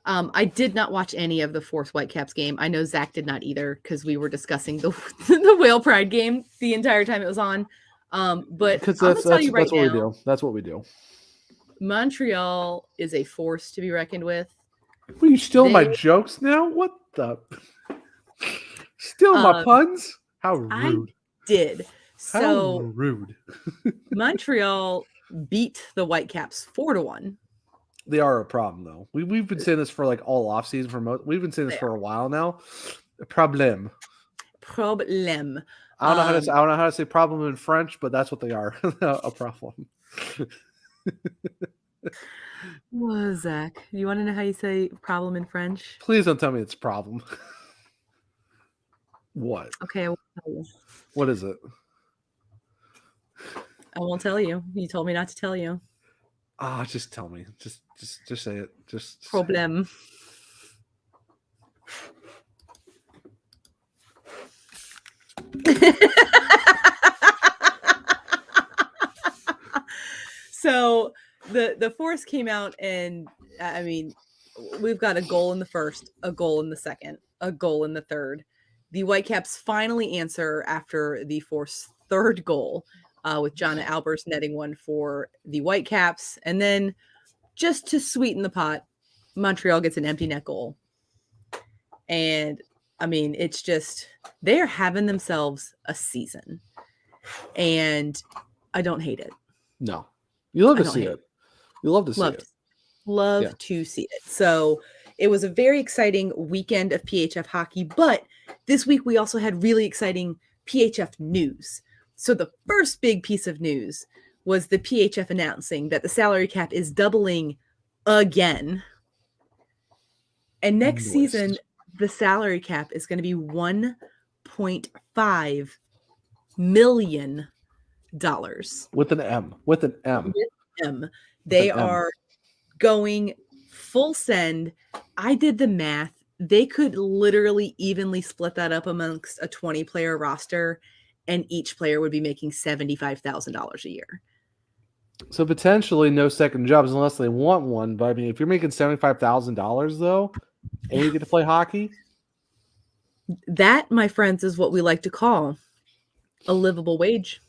I did not watch any of the fourth Whitecaps game. I know Zach did not either because we were discussing the Whale Pride game the entire time it was on. But because that's what we do. That's what we do. Montreal is a force to be reckoned with. Will you steal my jokes now? What the? Steal my puns? How rude. I did. So how rude. Montreal beat the Whitecaps 4-1. They are a problem, though. We've been saying this for like all off season we've been saying this for a while now. Problem. I don't know how to say problem in French, but that's what they are. A problem. Whoa, Zach. You want to know how you say problem in French? Please don't tell me it's problem. What? Okay, I won't tell you. What is it? I won't tell you. You told me not to tell you. Just tell me. Just say it. Just problem. So the Force came out, and I mean, we've got a goal in the first, a goal in the second, a goal in the third. The Whitecaps finally answer after the Force third goal, with Jonna Albers netting one for the Whitecaps. And then just to sweeten the pot, Montreal gets an empty net goal. And I mean, it's just, they're having themselves a season. And I don't hate it. No. You love to see it. You love to see it. Love to see it. So it was a very exciting weekend of PHF hockey, but this week we also had really exciting PHF news. So the first big piece of news was the PHF announcing that the salary cap is doubling again. And next season, the salary cap is going to be $1.5 million. With an M. With an M. With M. They are going full send. I did the math. They could literally evenly split that up amongst a 20-player roster and each player would be making $75,000 a year. So potentially no second jobs unless they want one. But I mean, if you're making $75,000 though, and you get to play hockey, that, my friends, is what we like to call a livable wage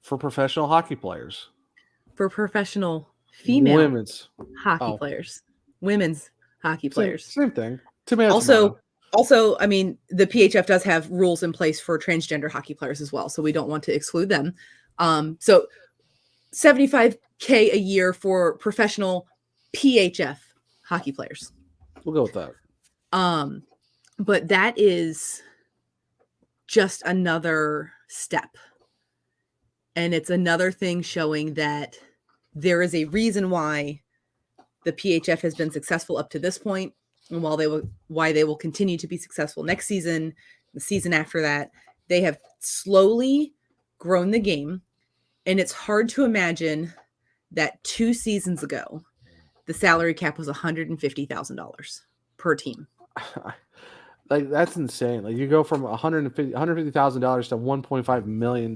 for professional hockey players, for professional female women's hockey players, women's hockey players. Same thing. Also, I mean, the PHF does have rules in place for transgender hockey players as well, so we don't want to exclude them. So $75K a year for professional PHF hockey players. We'll go with that. But that is just another step. And it's another thing showing that there is a reason why the PHF has been successful up to this point, and why they will continue to be successful next season, the season after that. They have slowly grown the game, and it's hard to imagine that 2 seasons ago, the salary cap was $150,000 per team. Like, that's insane. Like, you go from $150,000 to $1.5 million.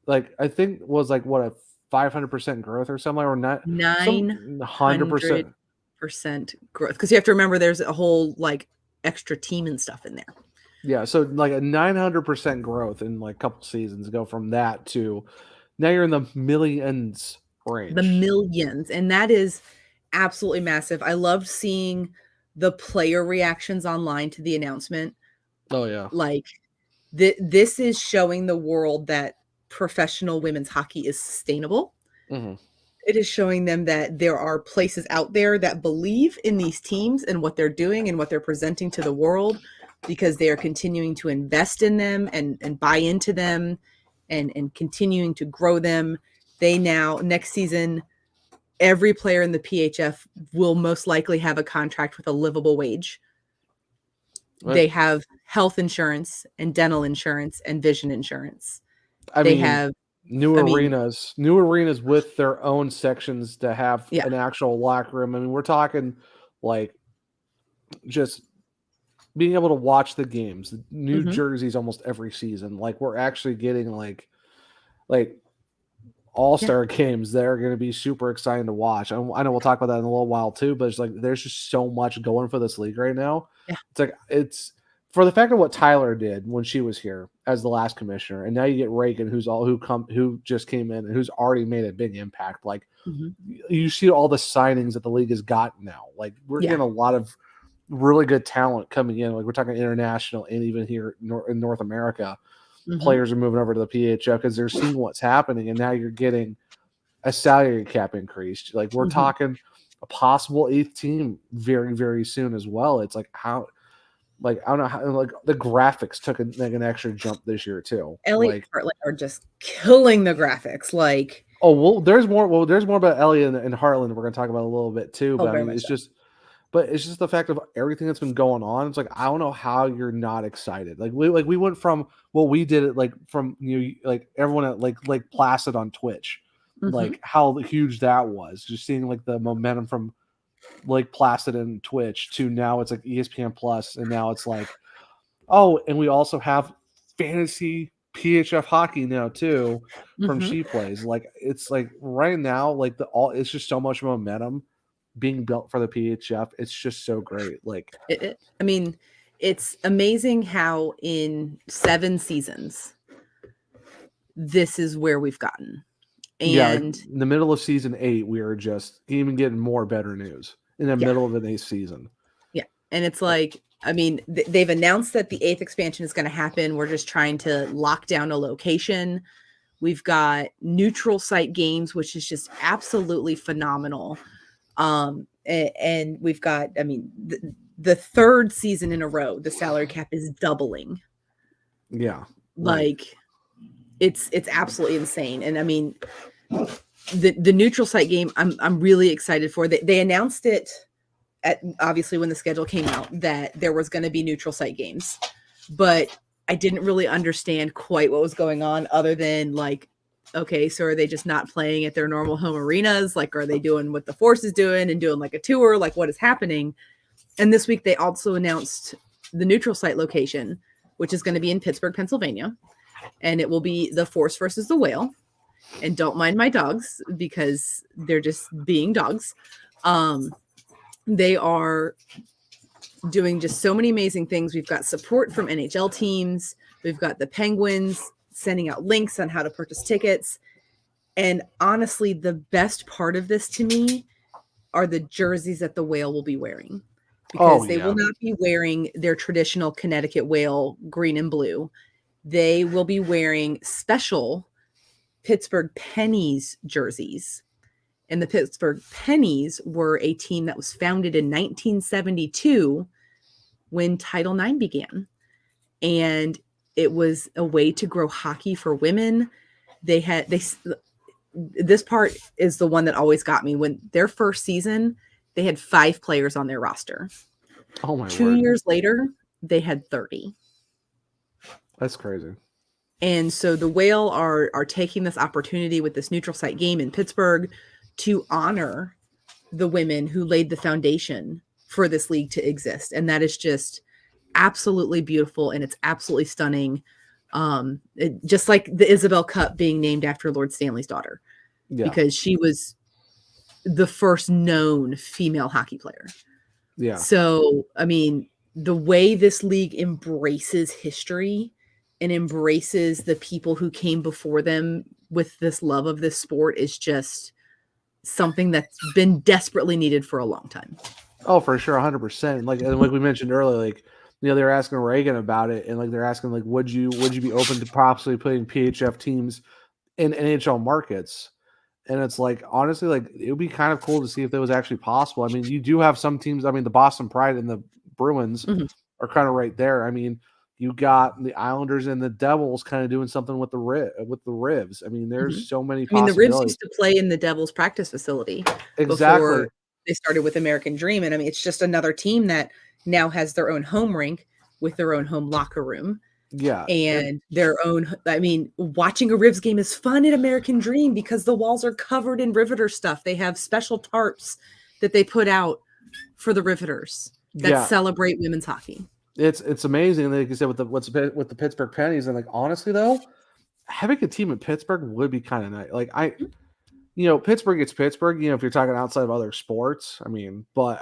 Like, I think was like what, a 500% growth or something, or not 900% growth, because you have to remember there's a whole like extra team and stuff in there. Yeah, so like a 900% growth in like a couple seasons. Go from that to now you're in the millions range. The millions, and that is absolutely massive. I loved seeing the player reactions online to the announcement. Oh yeah, like this is showing the world that professional women's hockey is sustainable. Mm-hmm. It is showing them that there are places out there that believe in these teams and what they're doing and what they're presenting to the world, because they are continuing to invest in them and buy into them and continuing to grow them. They now, next season, every player in the PHF will most likely have a contract with a livable wage. Right. They have health insurance and dental insurance and vision insurance. They have new arenas with their own sections to have an actual locker room. I mean, we're talking like just being able to watch the games, new jerseys almost every season. Like, we're actually getting like all-star games that are going to be super exciting to watch. I know we'll talk about that in a little while too, but it's like there's just so much going for this league right now. Yeah. It's like, it's for the fact of what Tyler did when she was here as the last commissioner, and now you get Reagan, who just came in and who's already made a big impact. Like, you see all the signings that the league has got now. Like, we're getting a lot of really good talent coming in. Like, we're talking international and even here in North America. Players are moving over to the PHF because they're seeing what's happening, and now you're getting a salary cap increase. Like, we're talking a possible 8th team very, very soon as well. It's like, how, like, I don't know how, like, the graphics took an extra jump this year too. Ellie and Heartland are just killing the graphics. Like, there's more about Ellie and Heartland we're going to talk about a little bit too. But I mean, it's just the fact of everything that's been going on. It's like, I don't know how you're not excited. Like, we went from what we did it like from like everyone at like Placid on Twitch, like how huge that was. Just seeing like the momentum from Lake Placid and Twitch to now it's like ESPN Plus, and now it's like, and we also have fantasy PHF hockey now too from She Plays. Like, it's like right now, like it's just so much momentum being built for the PHF. It's just so great. Like, I mean, it's amazing how in 7 seasons this is where we've gotten. And in the middle of season 8, we are just even getting better news in the middle of an 8th season. Yeah. And it's like, I mean, they've announced that the 8th expansion is going to happen. We're just trying to lock down a location. We've got neutral site games, which is just absolutely phenomenal. And we've got, I mean, the 3rd season in a row, the salary cap is doubling. Yeah. Like, it's absolutely insane. And I mean, the neutral site game, I'm really excited for. They announced it obviously when the schedule came out that there was going to be neutral site games, but I didn't really understand quite what was going on, other than like, okay, so are they just not playing at their normal home arenas? Like, are they doing what the Force is doing and doing like a tour? Like, what is happening? And this week they also announced the neutral site location. which is going to be in Pittsburgh, Pennsylvania. And it will be the Force versus the Whale. And don't mind my dogs because they're just being dogs. They are doing just so many amazing things. We've got support from NHL teams. We've got the Penguins sending out links on how to purchase tickets. And honestly, the best part of this to me are the jerseys that the Whale will be wearing, because they will not be wearing their traditional Connecticut Whale green and blue. They will be wearing special Pittsburgh Pennies jerseys. And the Pittsburgh Pennies were a team that was founded in 1972 when Title IX began. And it was a way to grow hockey for women. This part is the one that always got me. When their first season, they had 5 players on their roster. Oh my 2 years later, they had 30. That's crazy. And so the Whale are taking this opportunity with this neutral site game in Pittsburgh to honor the women who laid the foundation for this league to exist. And that is just absolutely beautiful, and it's absolutely stunning. Just like the Isabel Cup being named after Lord Stanley's daughter, because she was the first known female hockey player. Yeah. So, I mean, the way this league embraces history and embraces the people who came before them with this love of this sport is just something that's been desperately needed for a long time. Oh, for sure. 100%. Like we mentioned earlier, like, you know, they were asking Reagan about it, and like they're asking, like, would you be open to possibly putting PHF teams in NHL markets? And it's like, honestly, like, it would be kind of cool to see if that was actually possible. I mean, you do have some teams. I mean, the Boston Pride and the Bruins are kind of right there. I mean, you got the Islanders and the Devils kind of doing something with the Rivs. I mean, there's so many possibilities. I mean, the Rivs used to play in the Devils practice facility before they started with American Dream. And I mean, it's just another team that now has their own home rink with their own home locker room. Yeah. And their own, I mean, watching a Rivs game is fun at American Dream because the walls are covered in Riveter stuff. They have special tarps that they put out for the Riveters that celebrate women's hockey. It's amazing. Like you said, with the Pittsburgh Pennies, and like, honestly though, having a team in Pittsburgh would be kind of nice. Like, Pittsburgh gets Pittsburgh, if you're talking outside of other sports, but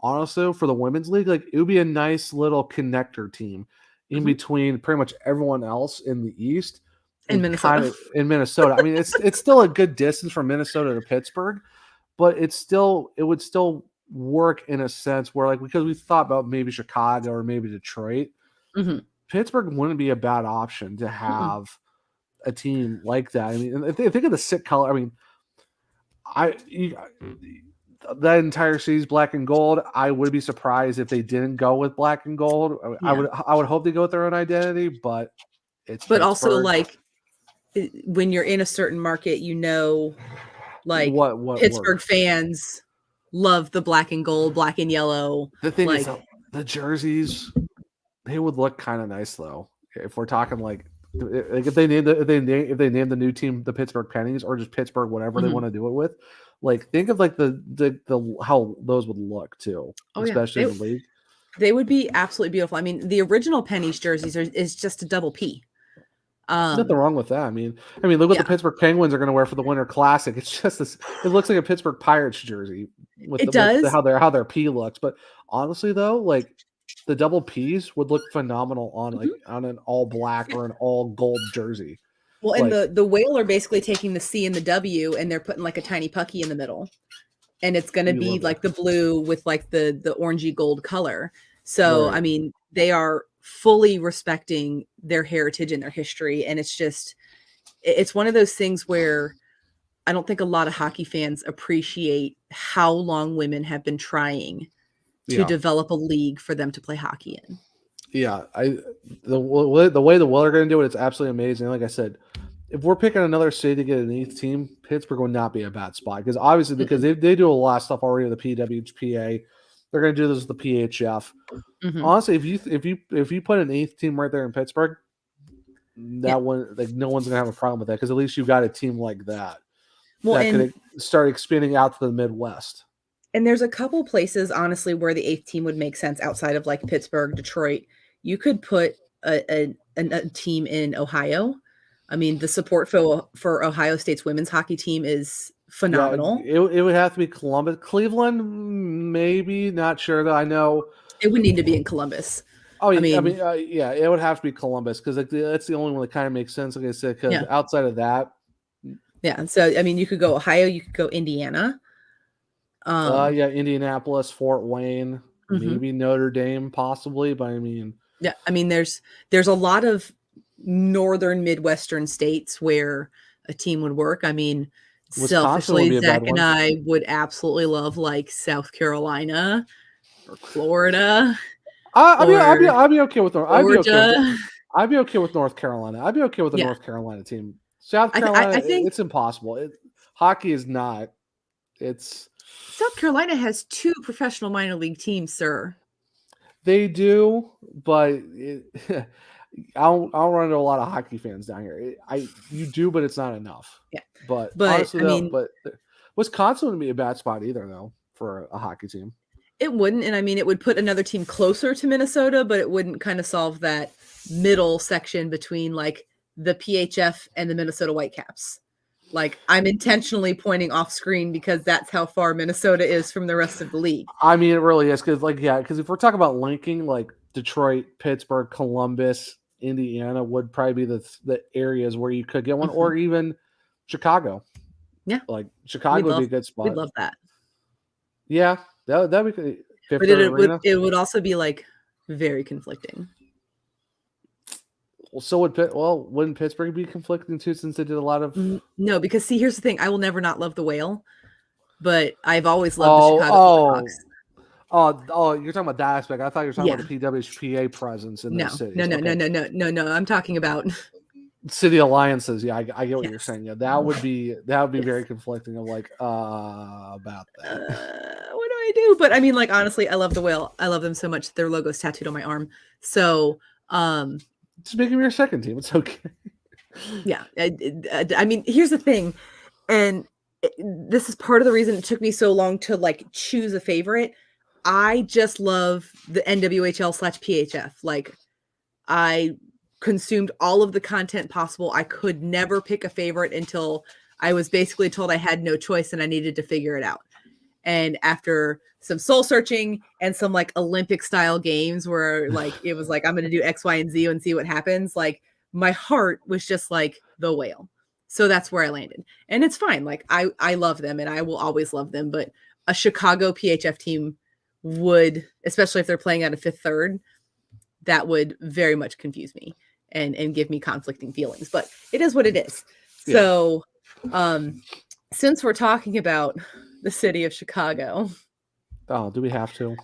honestly, for the women's league, like, it would be a nice little connector team in between pretty much everyone else in the East and Minnesota. I mean, it's still a good distance from Minnesota to Pittsburgh, but it would still work in a sense where, like, because we thought about maybe Chicago or maybe Detroit, Pittsburgh wouldn't be a bad option to have a team like that. I mean, think of the sick color. I mean, that entire series, black and gold, I would be surprised if they didn't go with black and gold. I would hope they go with their own identity, but also, like, when you're in a certain market, like, what Pittsburgh works. Fans love the black and gold, black and yellow. The thing is, the jerseys, they would look kind of nice though. If we're talking like if they name the new team the Pittsburgh Pennies, or just Pittsburgh, whatever they want to do it with, like, think of like the how those would look too, especially in the league. They would be absolutely beautiful. I mean, the original Pennies jerseys is just a double P. Nothing wrong with that. I mean, look what the Pittsburgh Penguins are going to wear for the Winter Classic. It's just this. It looks like a Pittsburgh Pirates jersey with how their P looks. But honestly, though, like, the double P's would look phenomenal on an all black or an all gold jersey. Well, and the Whale are basically taking the C and the W, and they're putting like a tiny pucky in the middle, and it's going to be like the blue with like the orangey gold color. So I mean, they are fully respecting their heritage and their history, and it's one of those things where I don't think a lot of hockey fans appreciate how long women have been trying to develop a league for them to play hockey in. Yeah, the way the Whale are going to do it, it's absolutely amazing. Like I said, if we're picking another city to get an 8th team, Pittsburgh would not be a bad spot, because obviously they do a lot of stuff already with the PWHPA. They're going to do this with the PHF. Honestly, if you put an 8th team right there in Pittsburgh, that one, like, no one's going to have a problem with that, because at least you've got a team like that could start expanding out to the Midwest. And there's a couple places, honestly, where the 8th team would make sense outside of like Pittsburgh, Detroit. You could put a team in Ohio. I mean, the support for Ohio State's women's hockey team is phenomenal. Yeah, it would have to be Columbus. Cleveland, maybe. Not sure, though. I know. It would need to be in Columbus. Oh, yeah, yeah, it would have to be Columbus because that's the only one that kind of makes sense, like I said, because outside of that. Yeah, so, I mean, you could go Ohio, you could go Indiana. Yeah, Indianapolis, Fort Wayne, maybe Notre Dame, possibly, but I mean. Yeah, I mean, there's a lot of northern Midwestern states where a team would work. I mean, selfishly, Zach and I would absolutely love like South Carolina or Florida. I'd be okay with North. I'd be okay with North Carolina. I'd be okay with the North Carolina team. South Carolina, I think it's impossible. Hockey is not. It's South Carolina has 2 professional minor league teams, sir. They do, but I'll run into a lot of hockey fans down here. You do, but it's not enough. Yeah, but honestly, I mean, but Wisconsin wouldn't be a bad spot either, though, for a hockey team. It wouldn't, and I mean, it would put another team closer to Minnesota, but it wouldn't kind of solve that middle section between like the PHF and the Minnesota Whitecaps. Like, I'm intentionally pointing off screen because that's how far Minnesota is from the rest of the league. I mean, it really is because if we're talking about linking, like Detroit, Pittsburgh, Columbus, Indiana would probably be the areas where you could get one, or even Chicago. Yeah, like Chicago would be a good spot. We'd love that. Yeah, that would be. But it would also be like very conflicting. Well, so wouldn't Pittsburgh be conflicting too, since they did a lot of? No, because see, here's the thing: I will never not love the Whale, but I've always loved the Chicago Blackhawks. Oh, you're talking about that aspect. I thought you were talking about the PWHPA presence in the city. No. I'm talking about city alliances. Yeah, I get what you're saying. Yeah, that would be very conflicting. Of like, about that. What do I do? But I mean, like, honestly, I love the Whale. I love them so much. Their logo's tattooed on my arm. So, just make them your second team. It's okay. Yeah, I mean, here's the thing, and this is part of the reason it took me so long to like choose a favorite. I just love the NWHL/PHF. Like, I consumed all of the content possible. I could never pick a favorite until I was basically told I had no choice and I needed to figure it out. And after some soul searching and some like Olympic style games where like it was like I'm going to do X, Y, and Z and see what happens, like my heart was just like the Whale. So that's where I landed. And it's fine. Like I love them and I will always love them, but a Chicago PHF team would, especially if they're playing out of fifth third, that would very much confuse me and give me conflicting feelings. But it is what it is. Yeah. So since we're talking about the city of Chicago. Oh, do we have to?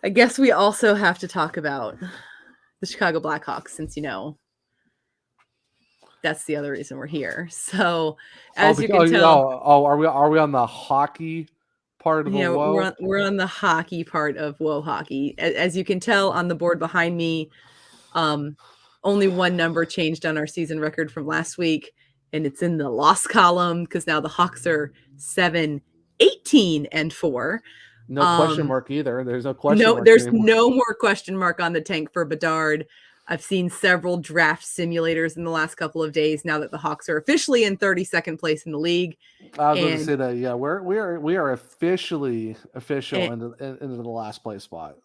I guess we also have to talk about the Chicago Blackhawks, since, you know, that's the other reason we're here. So as you can tell. Are we on the hockey part of WOH? We're on the hockey part of WOH hockey. As you can tell on the board behind me, only one number changed on our season record from last week, and it's in the loss column because now the Hawks are 7-18-4. No question mark either. There's no question mark. There's no more question mark on the tank for Bedard. I've seen several draft simulators in the last couple of days now that the Hawks are officially in 32nd place in the league. I was going to say that. Yeah, we are officially into the last place spot.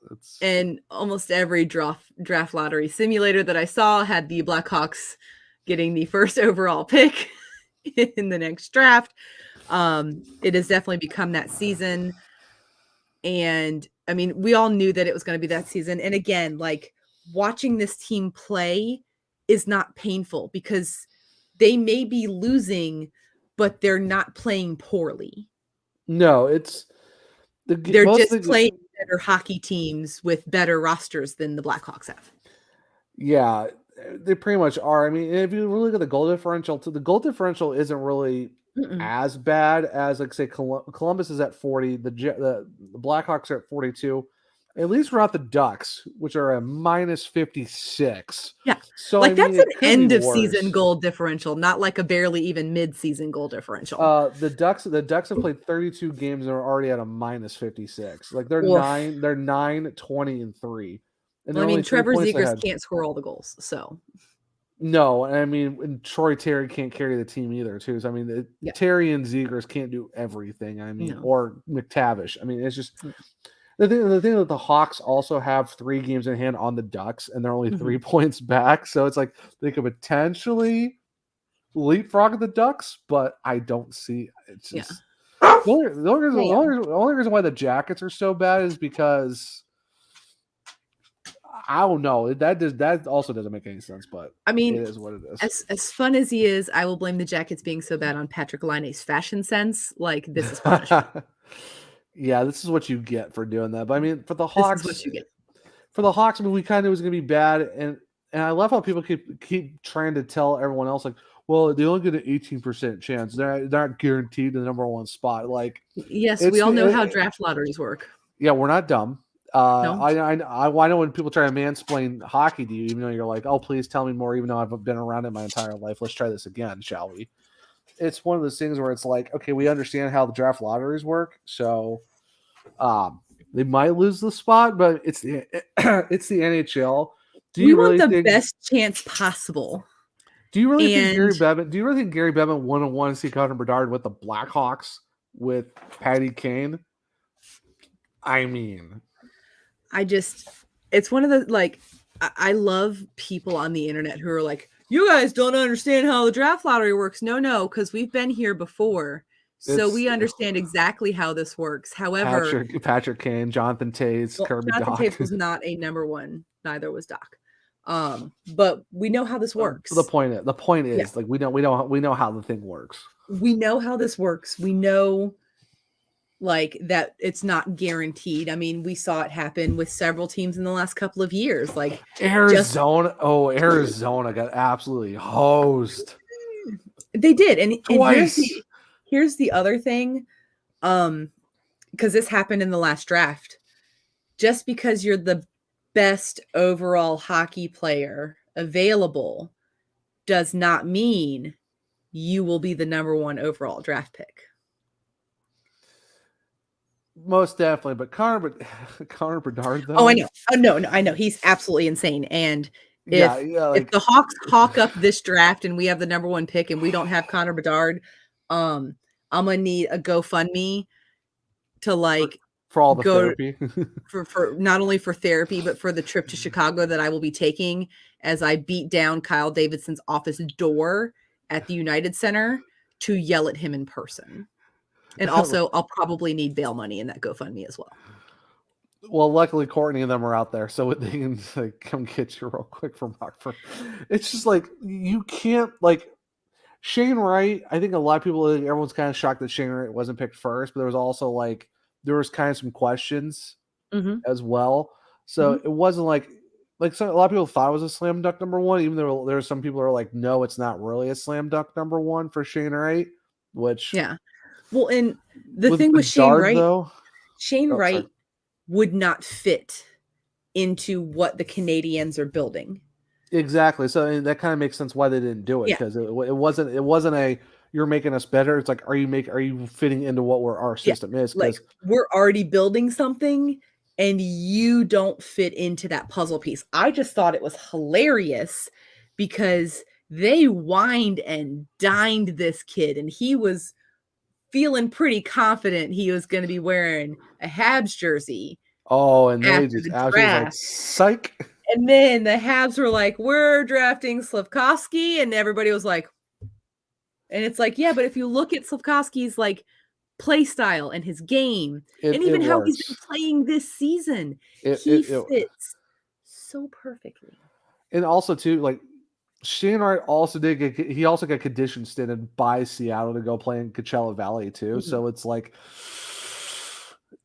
And almost every draft lottery simulator that I saw had the Blackhawks getting the first overall pick in the next draft. It has definitely become that season. And I mean, we all knew that it was going to be that season. And again, like, watching this team play is not painful because they may be losing, but they're not playing poorly. No, they're just playing better hockey teams with better rosters than the Blackhawks have. Yeah, they pretty much are. I mean, if you look at the goal differential, the goal differential isn't really as bad as, like, say, Columbus is at 40. The Blackhawks are at 42. At least we're not the Ducks, which are a minus 56. Yeah. So like, that's an end of season goal differential, not like a barely even mid-season goal differential. The Ducks have played 32 games and are already at a minus 56. Like, they're 9-20-3. And well, I mean, Trevor Zegras can't score all the goals, so. No, I mean, and Troy Terry can't carry the team either, too. So, I mean, Terry and Zegras can't do everything. I mean, or McTavish. I mean, it's just the thing that the Hawks also have 3 games in hand on the Ducks, and they're only 3 points back. So it's like they could potentially leapfrog the Ducks, but I don't see it's just the only reason why the Jackets are so bad is because I don't know. That also doesn't make any sense, but I mean, it is what it is. As fun as he is, I will blame the Jackets being so bad on Patrick Laine's fashion sense. Like, this is punishment. Yeah, this is what you get for doing that. But I mean, for the Hawks, this is what you get. For the Hawks, I mean, we kind of was going to be bad, and I love how people keep trying to tell everyone else, like, well, they only get an 18% chance. They're not guaranteed the number 1 spot. Like, yes, we all know how draft lotteries work. Yeah, we're not dumb. No? I know when people try to mansplain hockey to you, even though you're like, oh, please tell me more, even though I've been around it my entire life. Let's try this again, shall we? It's one of those things where it's like, okay, we understand how the draft lotteries work, so they might lose the spot, but it's the NHL. We want the best chance possible. Do you really think Gary Bettman? Do you really think Gary Bettman want to see Connor Bedard with the Blackhawks with Patty Kane? I mean, it's one of the, like, I love people on the internet who are like, you guys don't understand how the draft lottery works. No, because we've been here before. So we understand exactly how this works. However, Patrick Kane, Jonathan Toews, Kirby Jonathan Doc. Toews was not a number 1. Neither was Doc. But we know how this works. The point is, like, we know how the thing works. We know how this works. We know, like, that it's not guaranteed. I mean, we saw it happen with several teams in the last couple of years. Like Arizona. Arizona got absolutely hosed. They did, and here's the other thing, because this happened in the last draft. Just because you're the best overall hockey player available does not mean you will be the number 1 overall draft pick. Most definitely, but Connor Bedard, though. Oh, I know. Oh, no, I know. He's absolutely insane. And if the Hawks hawk up this draft and we have the number 1 pick and we don't have Connor Bedard, I'm gonna need a GoFundMe to, like, for all the therapy, for not only for therapy but for the trip to Chicago that I will be taking as I beat down Kyle Davidson's office door at the United Center to yell at him in person. And also, I'll probably need bail money in that GoFundMe as well. Well, luckily, Courtney and them are out there, so they can, like, come get you real quick from Rockford. It's just like, you can't, like, Shane Wright. I think a lot of people, everyone's kind of shocked that Shane Wright wasn't picked first, but there was also, like, there was kind of some questions as well. So it wasn't like so a lot of people thought it was a slam dunk number 1, even though there are some people who are like, no, it's not really a slam dunk number 1 for Shane Wright. Which well, and the thing with Shane Wright, though, Shane Wright would not fit into what the Canadiens are building. Exactly. So that kind of makes sense why they didn't do it, because it wasn't a you're making us better. It's like, are you fitting into what our system is? Like, we're already building something and you don't fit into that puzzle piece. I just thought it was hilarious because they wined and dined this kid, and he was feeling pretty confident he was going to be wearing a Habs jersey. Oh, and they just absolutely like, psych. And then the Habs were like, we're drafting Slafkovsky, and everybody was like, and it's like, yeah, but if you look at Slafkovsky's, like, play style and his game, and even how he's been playing this season, he fits so perfectly. And also, too, like, Shane Wright also got conditioned stint by Seattle to go play in Coachella Valley too. So it's like,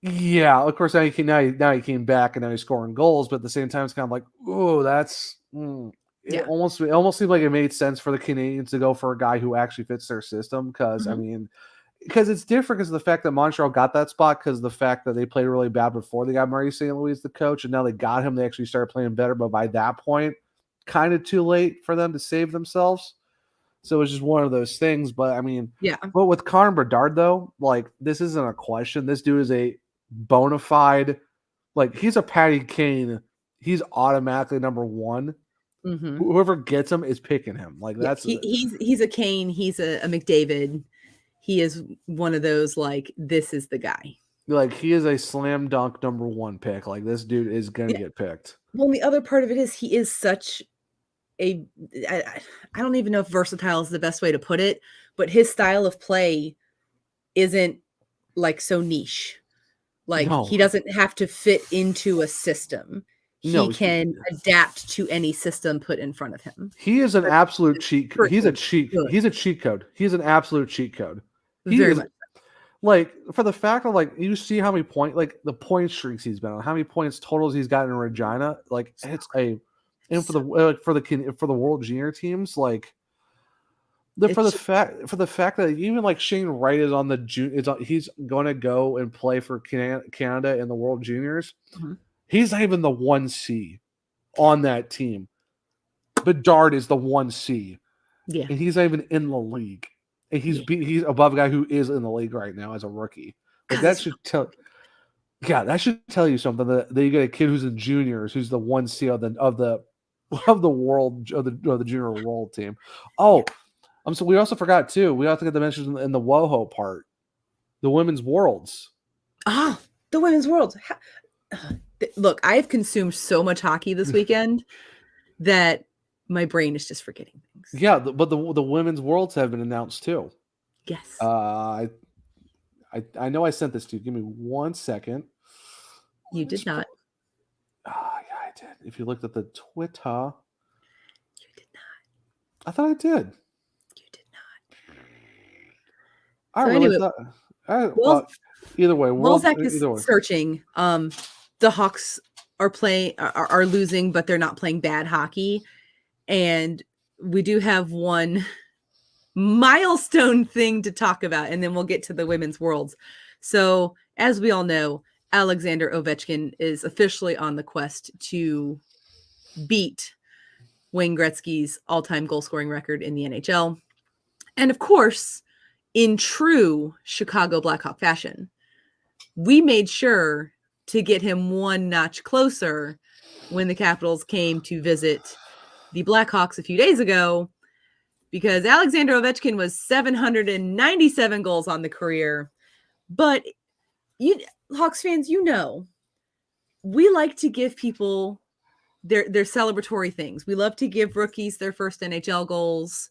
yeah, of course now he came back and now he's scoring goals, but at the same time it's kind of like, oh, that's it almost seemed like it made sense for the Canadiens to go for a guy who actually fits their system, because I mean, because it's different because of the fact that Montreal got that spot because of the fact that they played really bad before they got Murray St. Louis the coach, and now they got him. They actually started playing better, but by that point, kind of too late for them to save themselves. So it's just one of those things. But I mean, but with Connor Bedard, though, like, this isn't a question. This dude is a bona fide, like, he's a Patty Kane. he's automatically number one. Mm-hmm. Whoever gets him is picking him. Like that's he's a Kane, he's a McDavid. He is one of those like this is the guy. Like he is a slam dunk number one pick. Like this dude is gonna get picked. Well, the other part of it is he is such I don't even know if versatile is the best way to put it, but his style of play isn't like so niche. Like he doesn't have to fit into a system. He can adapt to any system put in front of him. He is an absolute cheat. He's a cheat. He's a cheat code. He's an absolute cheat code. Very much. Like for the fact of like you see how many like the point streaks he's been on, how many points totals he's gotten in Regina. Like it's a, and for the World Junior teams, like for the fact that even like Shane Wright is on the he's going to go and play for Canada in the World Juniors. Mm-hmm. He's not even the 1C on that team. Bedard is the 1C. Yeah. And he's not even in the league. And he's above a guy who is in the league right now as a rookie. But that should tell you something that you get a kid who's in juniors who's the 1C of the world of the junior world team. Oh, so we also forgot too. We have to get the mentions in the WoHo part. The women's worlds. Ah, the women's worlds. Look, I've consumed so much hockey this weekend that my brain is just forgetting things. Yeah, but the women's worlds have been announced too. Yes. I know I sent this to you. Give me 1 second. You did not. Yeah, I did. If you looked at the Twitter. You did not. I thought I did. You did not. I really thought. Well, either way. While Zach is searching, the Hawks are losing, but they're not playing bad hockey. And we do have one milestone thing to talk about, and then we'll get to the women's worlds. So, as we all know, Alexander Ovechkin is officially on the quest to beat Wayne Gretzky's all-time goal-scoring record in the NHL. And of course, in true Chicago Blackhawk fashion, we made sure to get him one notch closer when the Capitals came to visit the Blackhawks a few days ago, because Alexander Ovechkin was 797 goals on the career. But Hawks fans, we like to give people their celebratory things. We love to give rookies their first NHL goals.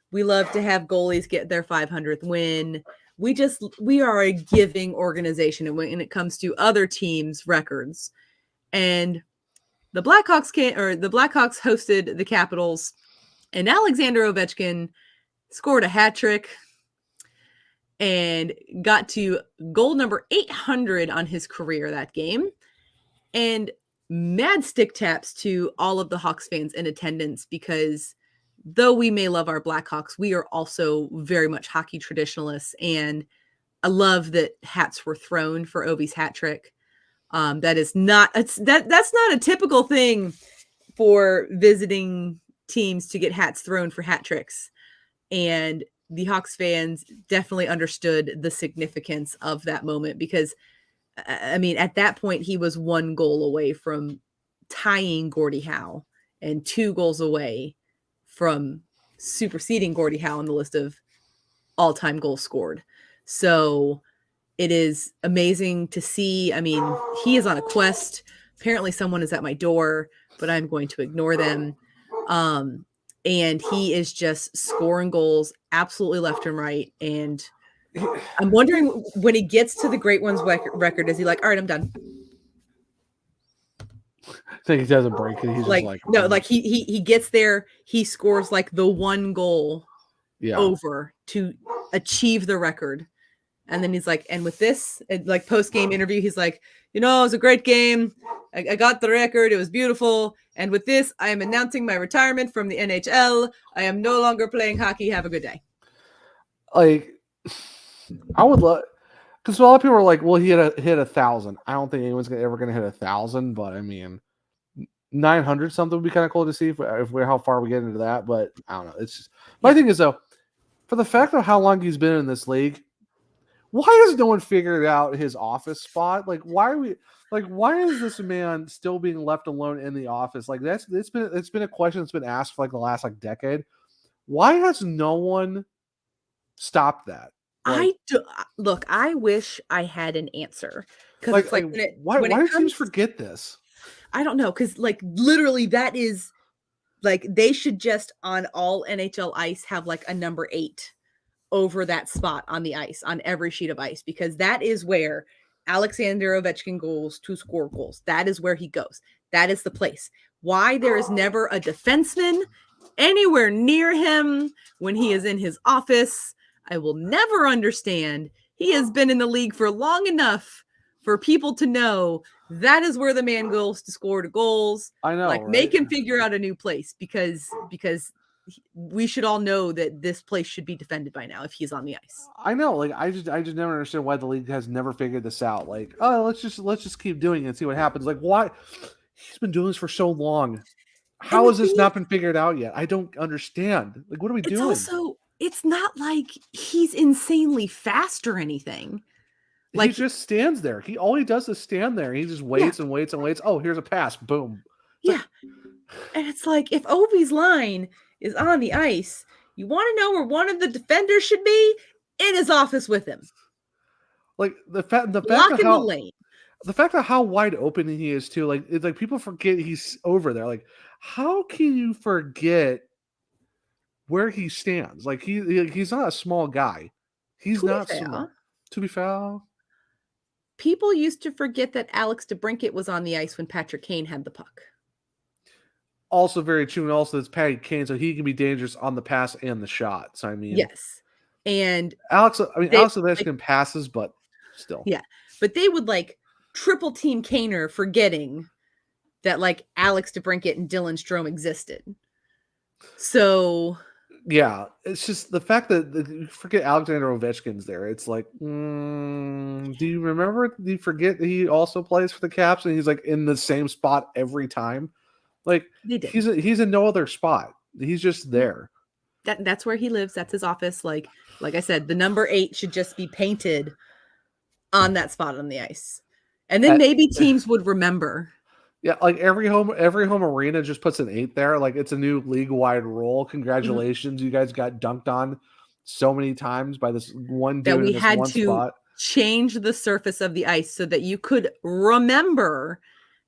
We love to have goalies get their 500th win. We are a giving organization when it comes to other teams' records. And the Blackhawks hosted the Capitals, and Alexander Ovechkin scored a hat trick and got to goal number 800 on his career that game. And mad stick taps to all of the Hawks fans in attendance, because though we may love our Blackhawks, we are also very much hockey traditionalists. And I love that hats were thrown for Ovi's hat trick. That's not a typical thing for visiting teams to get hats thrown for hat tricks. And the Hawks fans definitely understood the significance of that moment, because I mean, at that point, he was 1 goal away from tying Gordie Howe and 2 goals away from superseding Gordie Howe on the list of all-time goals scored. So it is amazing to see. I mean, he is on a quest. Apparently someone is at my door, but I'm going to ignore them. And he is just scoring goals absolutely left and right. And I'm wondering, when he gets to the Great Ones record, is he like, all right, I'm done? I think he doesn't break it. He's like, just like, no, like he gets there. He scores like the 1 goal over to achieve the record. And then he's like, and with this, like post-game interview, he's like, it was a great game. I got the record. It was beautiful. And with this, I am announcing my retirement from the NHL. I am no longer playing hockey. Have a good day. Like, I would love, because a lot of people are like, well, he hit 1,000. I don't think anyone's ever going to hit 1,000, but I mean, 900 something would be kind of cool to see if we're how far we get into that. But I don't know. It's just, my thing is though, for the fact of how long he's been in this league, why has no one figured out his office spot? Like, why are we Like, why is this man still being left alone in the office? Like, it's been a question that's been asked for like the last like decade. Why has no one stopped that? Like, Look, I wish I had an answer, because like, it's like why do teams forget this? I don't know, because like literally that is like they should just on all NHL ice have like a number 8 over that spot on the ice on every sheet of ice, because that is where Alexander Ovechkin goes to score goals. That is where he goes. That is the place. Why there is never a defenseman anywhere near him when he is in his office, I will never understand. He has been in the league for long enough for people to know that is where the man goes to score the goals. I know, like right? Make him figure out a new place, because we should all know that this place should be defended by now if he's on the ice. I know, like I just never understand why the league has never figured this out. Like, oh, let's just keep doing it and see what happens. Like, why? He's been doing this for so long. How has this not been figured out yet? I don't understand. Like, what are we doing? Also, it's not like he's insanely fast or anything. Like, he just stands there. All he does is stand there. He just waits and waits and waits. Oh, here's a pass. Boom. And it's like, if Ovi's line is on the ice, you want to know where one of the defenders should be? In his office with him. Like the fact of how wide open he is too. Like, it's like people forget he's over there. Like, how can you forget where he stands? Like, he's not a small guy. He's not small. To be fair, people used to forget that Alex DeBrincat was on the ice when Patrick Kane had the puck. Also very true, and also it's Patty Kane, so he can be dangerous on the pass and the shot. So I mean, yes, and Alex Ovechkin passes, but still, but they would like triple team Kaner, forgetting that like Alex DeBrincat and Dylan Strome existed. So yeah, it's just the fact that you forget Alexander Ovechkin's there. It's like, do you remember? Do you forget that he also plays for the Caps and he's like in the same spot every time? Like, he's in no other spot. He's just there. That's where he lives. That's his office. Like I said, the number 8 should just be painted on that spot on the ice, and then maybe teams would remember. Yeah, like every home arena just puts an 8 there. Like, it's a new league-wide rule. Congratulations, you guys got dunked on so many times by this one dude that we in this had one to spot. Change the surface of the ice so that you could remember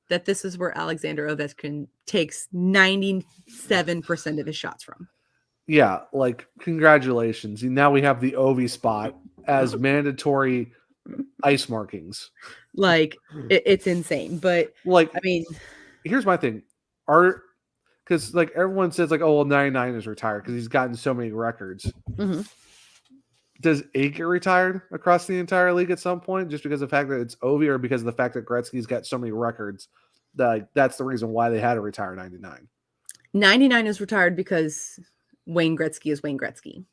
that this is where Alexander Ovechkin takes 97% of his shots from. Yeah, like, congratulations. Now we have the Ovi spot as mandatory ice markings. Like, it's insane. But, like, I mean, here's my thing. Because, like, everyone says, like, oh, well, 99 is retired because he's gotten so many records. Mm-hmm. Does 8 get retired across the entire league at some point just because of the fact that it's Ovi, or because of the fact that Gretzky's got so many records that that's the reason why they had to retire 99? 99 is retired because Wayne Gretzky is Wayne Gretzky.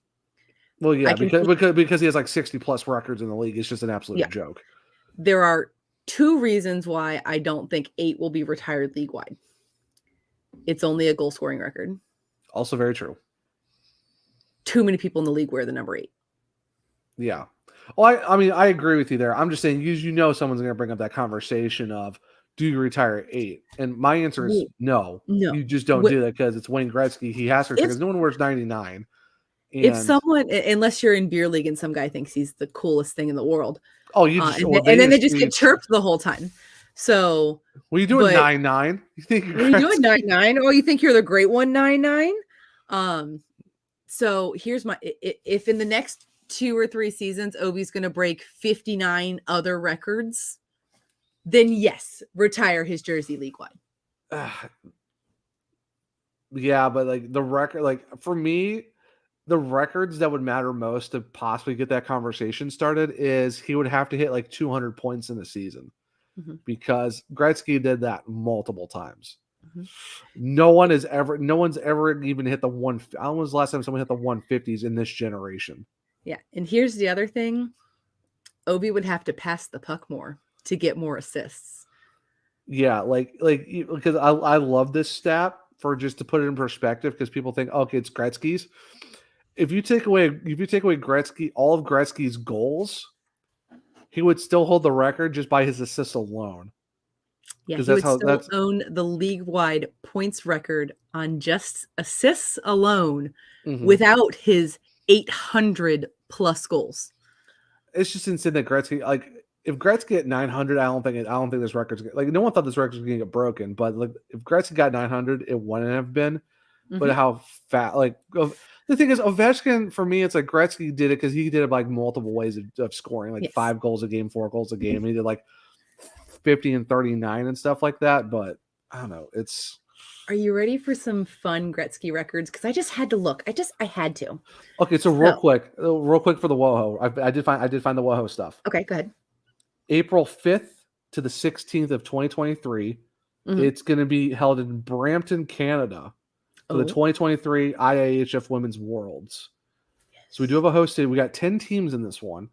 Well, yeah, because he has like 60 plus records in the league. It's just an absolute joke. There are 2 reasons why I don't think 8 will be retired league-wide. It's only a goal scoring record. Also very true. Too many people in the league wear the number 8. Yeah. Well, I mean, I agree with you there. I'm just saying, someone's going to bring up that conversation of, do you retire at 8? And my answer is no. You just don't do that because it's Wayne Gretzky. He has to retire because no one wears 99. And if someone, unless you're in beer league and some guy thinks he's the coolest thing in the world. Oh, you just, and then they just get chirped the whole time. So what are you doing 9-9? You think you're doing 9-9? Oh, you think you're the great one 9-9? So here's my, if in the next 2 or 3 seasons, Ovi's going to break 59 other records, then yes, retire his jersey league-wide. Yeah, but like the record, like for me, the records that would matter most to possibly get that conversation started is he would have to hit like 200 points in a season, because Gretzky did that multiple times. No one's ever even hit the one. I don't know the last time someone hit the 150s in this generation. Yeah, and here's the other thing: Ovi would have to pass the puck more to get more assists. Yeah, like because I love this stat for just to put it in perspective, because people think, okay, it's Gretzky's. If you take away Gretzky, all of Gretzky's goals, he would still hold the record just by his assists alone. Yeah, he would still own the league-wide points record on just assists alone without his 800+ goals. It's just insane that Gretzky, like, if Gretzky at 900, I don't think this record's like, no one thought this record was going to get broken, but like if Gretzky got 900, it wouldn't have been. But how fat, like, the thing is, Ovechkin, for me, it's like Gretzky did it because he did it like multiple ways of scoring, like 5 goals a game, 4 goals a game. He did like 50 and 39 and stuff like that. But I don't know. Are you ready for some fun Gretzky records? Because I just had to look. I had to. Okay, so real quick for the WoHo. I did find the WoHo stuff. Okay, go ahead. April 5th to the 16th of 2023. It's going to be held in Brampton, Canada, for the 2023 IIHF Women's Worlds. Yes. So we do have a host. We got 10 teams in this one.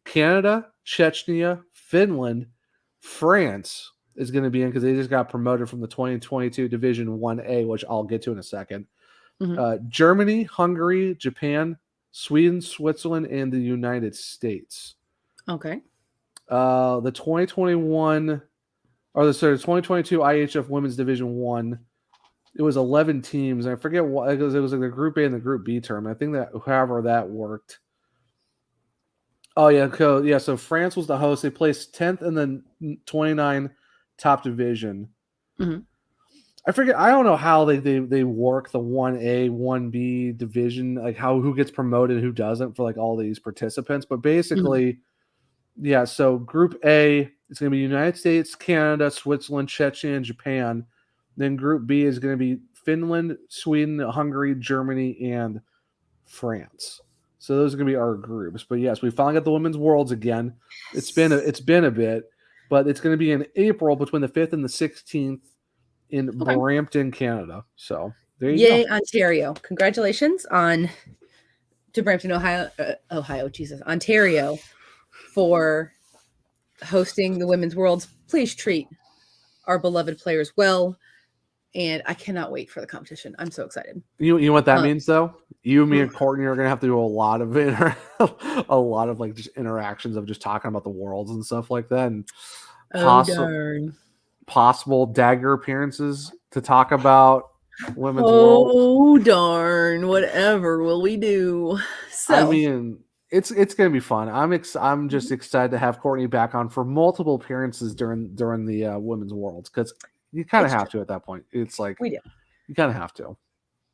Canada, Chechnya, Finland, France is going to be in because they just got promoted from the 2022 Division 1A, which I'll get to in a second. Germany, Hungary, Japan, Sweden, Switzerland, and the United States. Okay. The 2022 IHF Women's Division 1, it was 11 teams. I forget what, it was like the Group A and the Group B term. I think that however that worked. Oh, yeah. So France was the host. They placed 10th in the 29 top division. I forget. I don't know how they work the 1A, 1B division, like who gets promoted, who doesn't for like all these participants. But basically, yeah. So Group A, it's going to be United States, Canada, Switzerland, Czechia, and Japan. Then Group B is going to be Finland, Sweden, Hungary, Germany, and France. So those are going to be our groups. But yes, we finally got the Women's Worlds again. It's been a bit, but it's going to be in April between the 5th and the 16th in Brampton, Canada. So there you go. Yay, Ontario! Congratulations to Brampton, Ontario, for hosting the Women's Worlds. Please treat our beloved players well. And I cannot wait for the competition. I'm so excited. You know what that means, though? You, me, and Courtney are going to have to do a lot of like just interactions of just talking about the worlds and stuff like that, and possible dagger appearances to talk about Women's Worlds. Oh darn! Whatever will we do? So I mean, it's going to be fun. I'm just excited to have Courtney back on for multiple appearances during the Women's Worlds, because you kind of have to at that point. It's like we do. You kind of have to.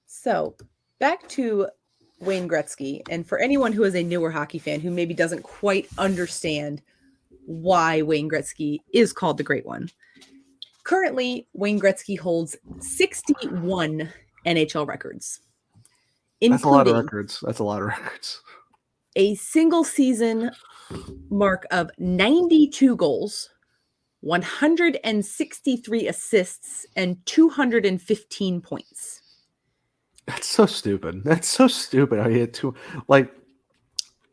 So back to Wayne Gretzky, and for anyone who is a newer hockey fan who maybe doesn't quite understand why Wayne Gretzky is called the Great One. Currently, Wayne Gretzky holds 61 NHL records. That's a lot of records. A single season mark of 92 goals, 163 assists, and 215 points. That's so stupid. I hit two. Like,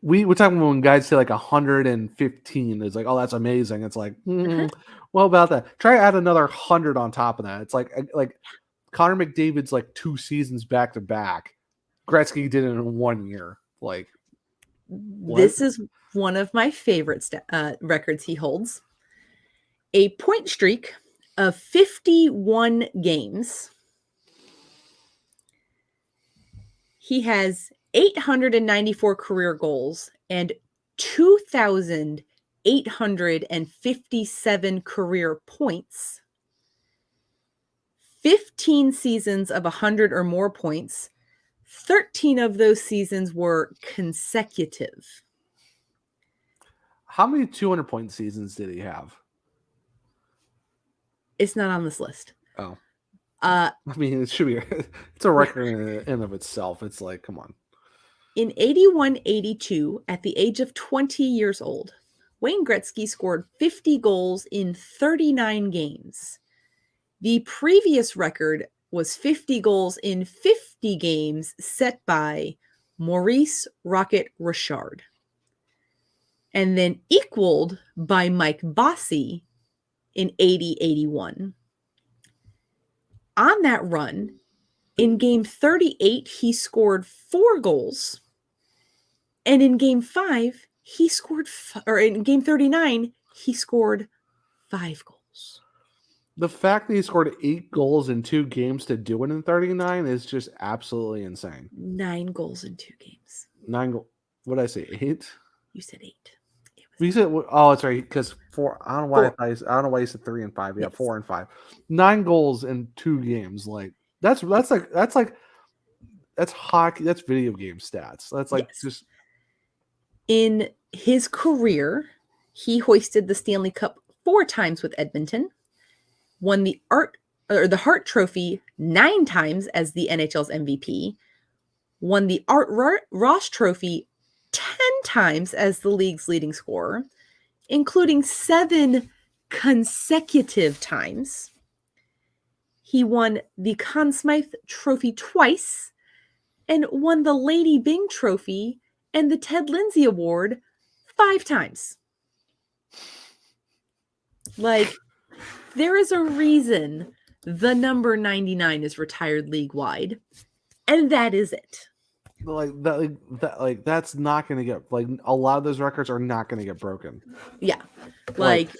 we're talking when guys say like 115. It's like, oh, that's amazing. It's like, well, about that. Try to add another 100 on top of that. It's like Connor McDavid's like 2 seasons back to back. Gretzky did it in 1 year. Like, what? This is one of my favorite records he holds. A point streak of 51 games. He has 894 career goals and 2,857 career points. 15 seasons of 100 or more points. 13 of those seasons were consecutive. How many 200-point seasons did he have? It's not on this list. Oh. I mean, it should be. It's a record in and of itself. It's like, come on. In 81-82, at the age of 20 years old, Wayne Gretzky scored 50 goals in 39 games. The previous record was 50 goals in 50 games set by Maurice Rocket Richard, and then equaled by Mike Bossy in 80-81. On that run, in game 38, he scored 4 goals. And in game 5, he scored, or in game 39, he scored 5 goals. The fact that he scored 8 goals in 2 games to do it in 39 is just absolutely insane. 9 goals in 2 games. 9 goals. What did I say? 8? You said 8. You said, oh, it's right, because 4. I don't know why. I don't know why you said 3 and 5. Yeah, yes. 4 and 5. 9 goals in 2 games. Like that's hockey. That's video game stats. That's like just. In his career, he hoisted the Stanley Cup 4 times with Edmonton, won the Hart Trophy 9 times as the NHL's MVP, won the Art Ross Trophy 10 times as the league's leading scorer, including 7 consecutive times. He won the Conn Smythe Trophy twice and won the Lady Byng Trophy and the Ted Lindsay Award 5 times. Like, there is a reason the number 99 is retired league-wide, and that is it. That's not going to get, like, a lot of those records are not going to get broken. Yeah. Like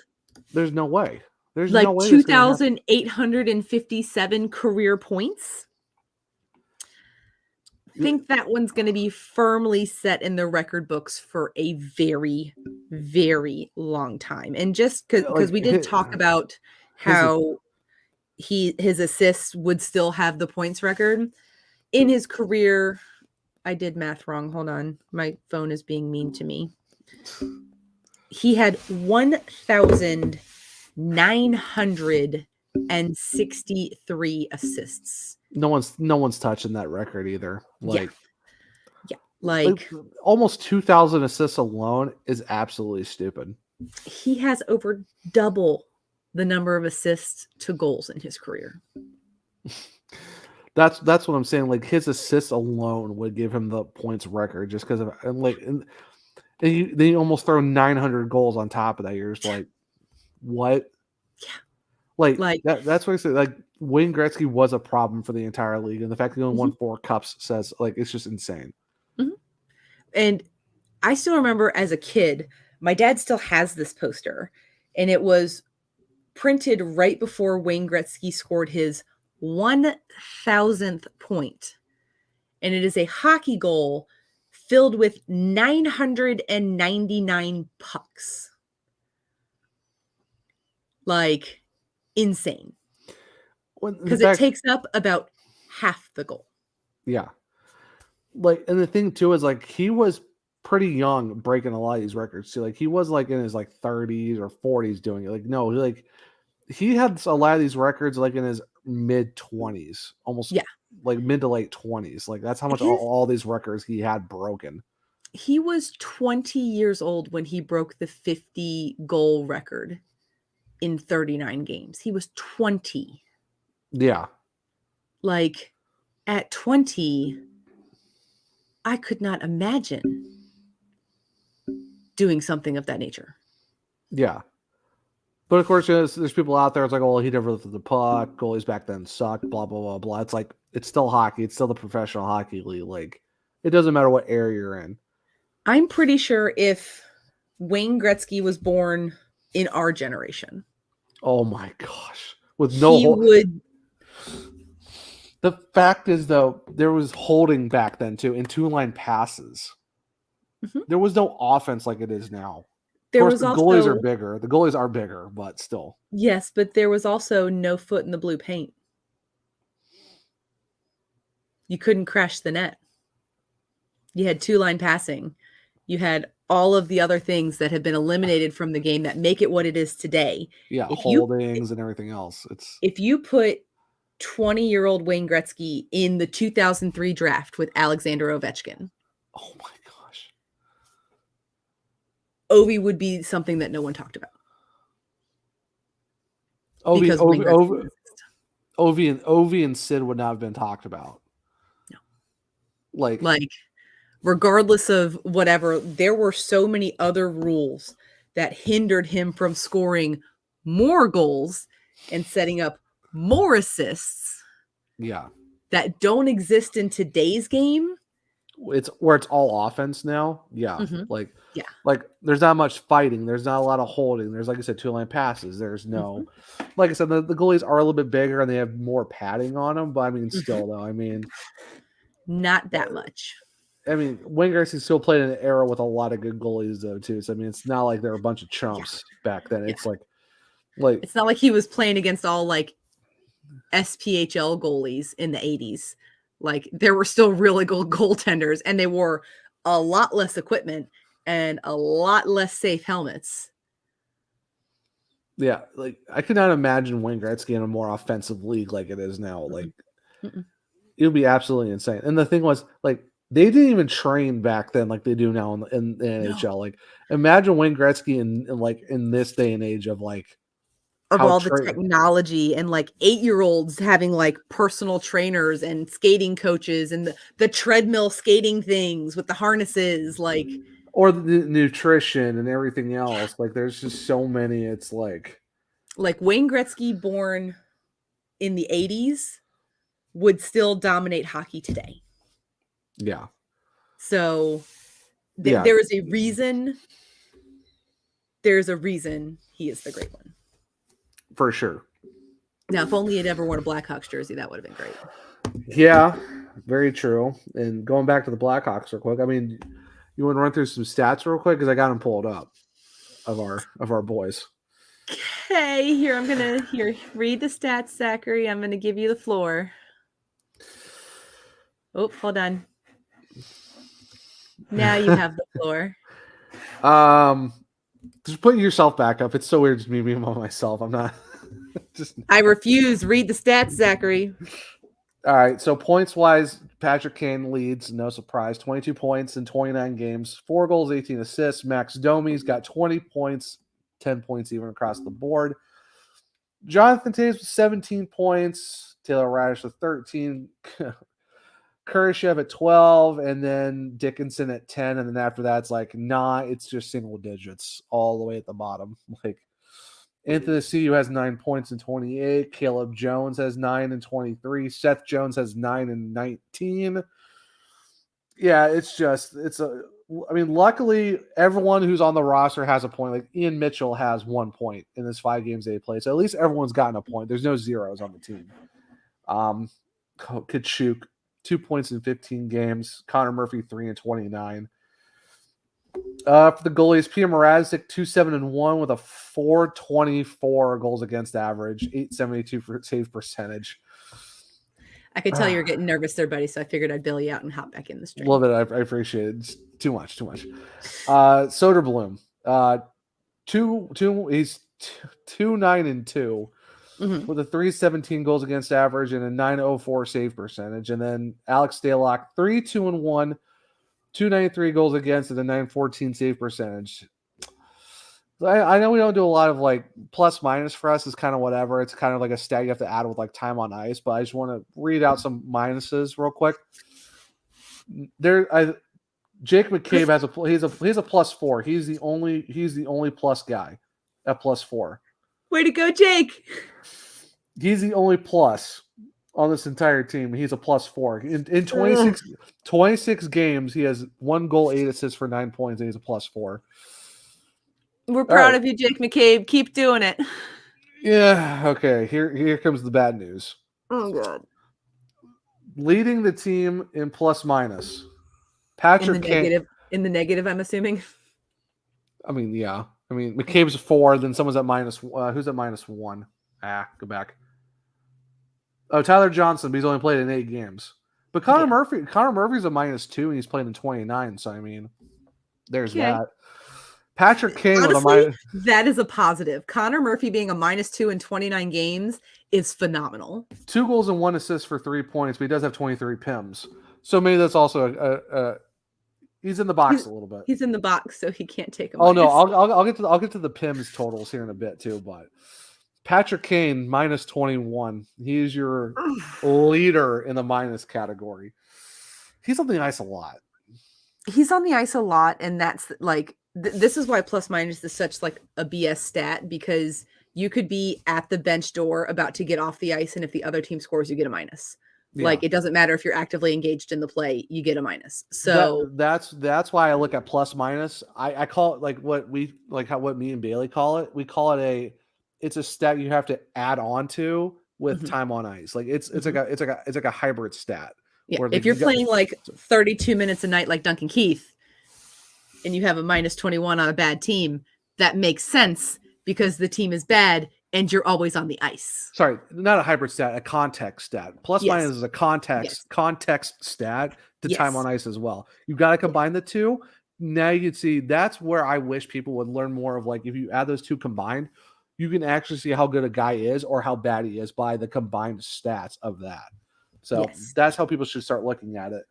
there's no way. There's like no way 2,857 career points. I think that one's going to be firmly set in the record books for a very, very long time. And just because we did talk about how his assists would still have the points record in his career. I did math wrong. Hold on. My phone is being mean to me. He had 1,963 assists. No one's touching that record either. Like almost 2,000 assists alone is absolutely stupid. He has over double the number of assists to goals in his career. That's what I'm saying. Like, his assists alone would give him the points record just because of, then you almost throw 900 goals on top of that. You're just like, what? Yeah. That's what I say. Like, Wayne Gretzky was a problem for the entire league, and the fact that he only won 4 cups says, like, it's just insane. Mm-hmm. And I still remember as a kid, my dad still has this poster, and it was printed right before Wayne Gretzky scored his 1,000th point. And it is a hockey goal filled with 999 pucks. Like, insane. Because it takes up about half the goal. Yeah. Like, and the thing too is, like, he was pretty young breaking a lot of these records too. Like, he was like in his like 30s or 40s doing it. Like, no, like, he had a lot of these records like in his mid 20s, almost like mid to late 20s. Like, that's how much all these records he had broken. He was 20 years old when he broke the 50 goal record in 39 games. He was 20. Yeah. Like, at 20, I could not imagine doing something of that nature. Yeah. But of course, there's people out there. It's like, oh, he never lifted the puck. Goalies back then sucked. Blah blah blah blah. It's like, it's still hockey. It's still the professional hockey league. Like, it doesn't matter what area you're in. I'm pretty sure if Wayne Gretzky was born in our generation, oh my gosh, with no he would. The fact is, though, there was holding back then too in 2-line passes. Mm-hmm. There was no offense like it is now. Of course, the goalies are bigger. The goalies are bigger, but still. Yes, but there was also no foot in the blue paint. You couldn't crash the net. You had 2-line passing. You had all of the other things that have been eliminated from the game that make it what it is today. Yeah, holdings and everything else. If you put 20-year-old Wayne Gretzky in the 2003 draft with Alexander Ovechkin. Oh my gosh. Ovi would be something that no one talked about. Ovi and Sid would not have been talked about. No. Like regardless of whatever, there were so many other rules that hindered him from scoring more goals and setting up more assists. Yeah. That don't exist in today's game. it's where it's all offense now. Yeah. Mm-hmm. Like there's not much fighting. There's not a lot of holding. There's, like I said, 2-line passes. There's no, like I said, the goalies are a little bit bigger and they have more padding on them. But I mean, still though, I mean, not that much. I mean, Wayne Gretzky still played in an era with a lot of good goalies though too. So I mean, it's not like they're a bunch of chumps back then. It's like it's not like he was playing against all like SPHL goalies in the 80s. Like there were still really good goaltenders and they wore a lot less equipment and a lot less safe helmets. Yeah, like I could not imagine Wayne Gretzky in a more offensive league like it is now. Like it would be absolutely insane. And the thing was, like, they didn't even train back then like they do now in the NHL. Like, imagine Wayne Gretzky in this day and age of like of all the technology and like 8-year-olds having like personal trainers and skating coaches and the treadmill skating things with the harnesses, like, or the nutrition and everything else. Like there's just so many. It's like Wayne Gretzky born in the 80s would still dominate hockey today. Yeah. So there is a reason. There's a reason he is the great one. For sure. Now, if only he'd ever worn a Blackhawks jersey, that would have been great. Yeah, very true. And going back to the Blackhawks real quick, I mean, you want to run through some stats real quick because I got them pulled up of our boys. Okay, here I'm gonna read the stats, Zachary. I'm gonna give you the floor. Oh, hold on. Now you have the floor. Just put yourself back up. It's so weird just me being by myself. I'm not. I refuse. Read the stats, Zachary. All right. So points wise, Patrick Kane leads. No surprise. 22 points in 29 games. 4 goals, 18 assists. Max Domi's got 20 points, 10 points even across the board. Jonathan Toews with 17 points. Taylor Radish with 13. Kurashev at 12, and then Dickinson at 10, and then after that it's like, nah, it's just single digits all the way at the bottom. Like Anthony C, who has 9 points in 28, Caleb Jones has 9 and 23, Seth Jones has 9 and 19. Yeah, I mean, luckily everyone who's on the roster has a point. Like Ian Mitchell has 1 point in this 5 games they play, so at least everyone's gotten a point. There's no zeros on the team. Kachuk 2 points in 15 games. Connor Murphy 3 and 29. For the goalies, Peter Mrazek 2-7-1 with a 424 goals against average, 872 for save percentage. I could tell you were getting nervous there, buddy, so I figured I'd bail you out and hop back in the stream. Love it. I appreciate it. It's too much. Soderblom, he's 2-9-2. Mm-hmm. With a 317 goals against average and a 904 save percentage. And then Alex Stalock, 3-2-1, 293 goals against and a 914 save percentage. I know we don't do a lot of like plus minus for us. It's kind of whatever. It's kind of like a stat you have to add with like time on ice. But I just want to read out some minuses real quick. Jake McCabe has he's a +4. He's the only plus guy at +4. Way to go, Jake. He's the only plus on this entire team. He's a +4. In 26 games, he has 1 goal, 8 assists for 9 points, and he's a +4. We're proud of you, Jake McCabe. Keep doing it. Yeah, okay. Here comes the bad news. Oh, God. Leading the team in plus minus. Patrick Kane. In the negative, I'm assuming. I mean, yeah. I mean, McCabe's 4, then someone's at minus. Who's at -1? Go back. Oh, Tyler Johnson, but he's only played in 8 games. But Connor Murphy's a -2, and he's played in 29. So I mean, there's that. Patrick Kane with a minus. That is a positive. Connor Murphy being a -2 in 29 games is phenomenal. 2 goals and 1 assist for 3 points, but he does have 23 PIMs. So maybe that's also he's in the box a little bit. He's in the box, so he can't take a minus. Oh no, I'll get to the PIMs totals here in a bit too. But Patrick Kane -21. He's your leader in the minus category. He's on the ice a lot. He's on the ice a lot, and that's like this is why plus minus is such like a BS stat, because you could be at the bench door about to get off the ice, and if the other team scores, you get a minus. Like it doesn't matter if you're actively engaged in the play, you get a minus. So that's why I look at plus minus. I call it like what me and Bailey call it. We call it it's a stat you have to add on to with time on ice. Like it's like a hybrid stat. Yeah. Where if you're playing like 32 minutes a night like Duncan Keith and you have a minus 21 on a bad team, that makes sense because the team is bad and you're always on the ice. Sorry, not a hybrid stat, a context stat. Plus minus is a context stat to time on ice as well. You've got to combine the two. Now you can see that's where I wish people would learn more of, like, if you add those two combined, you can actually see how good a guy is or how bad he is by the combined stats of that. So that's how people should start looking at it.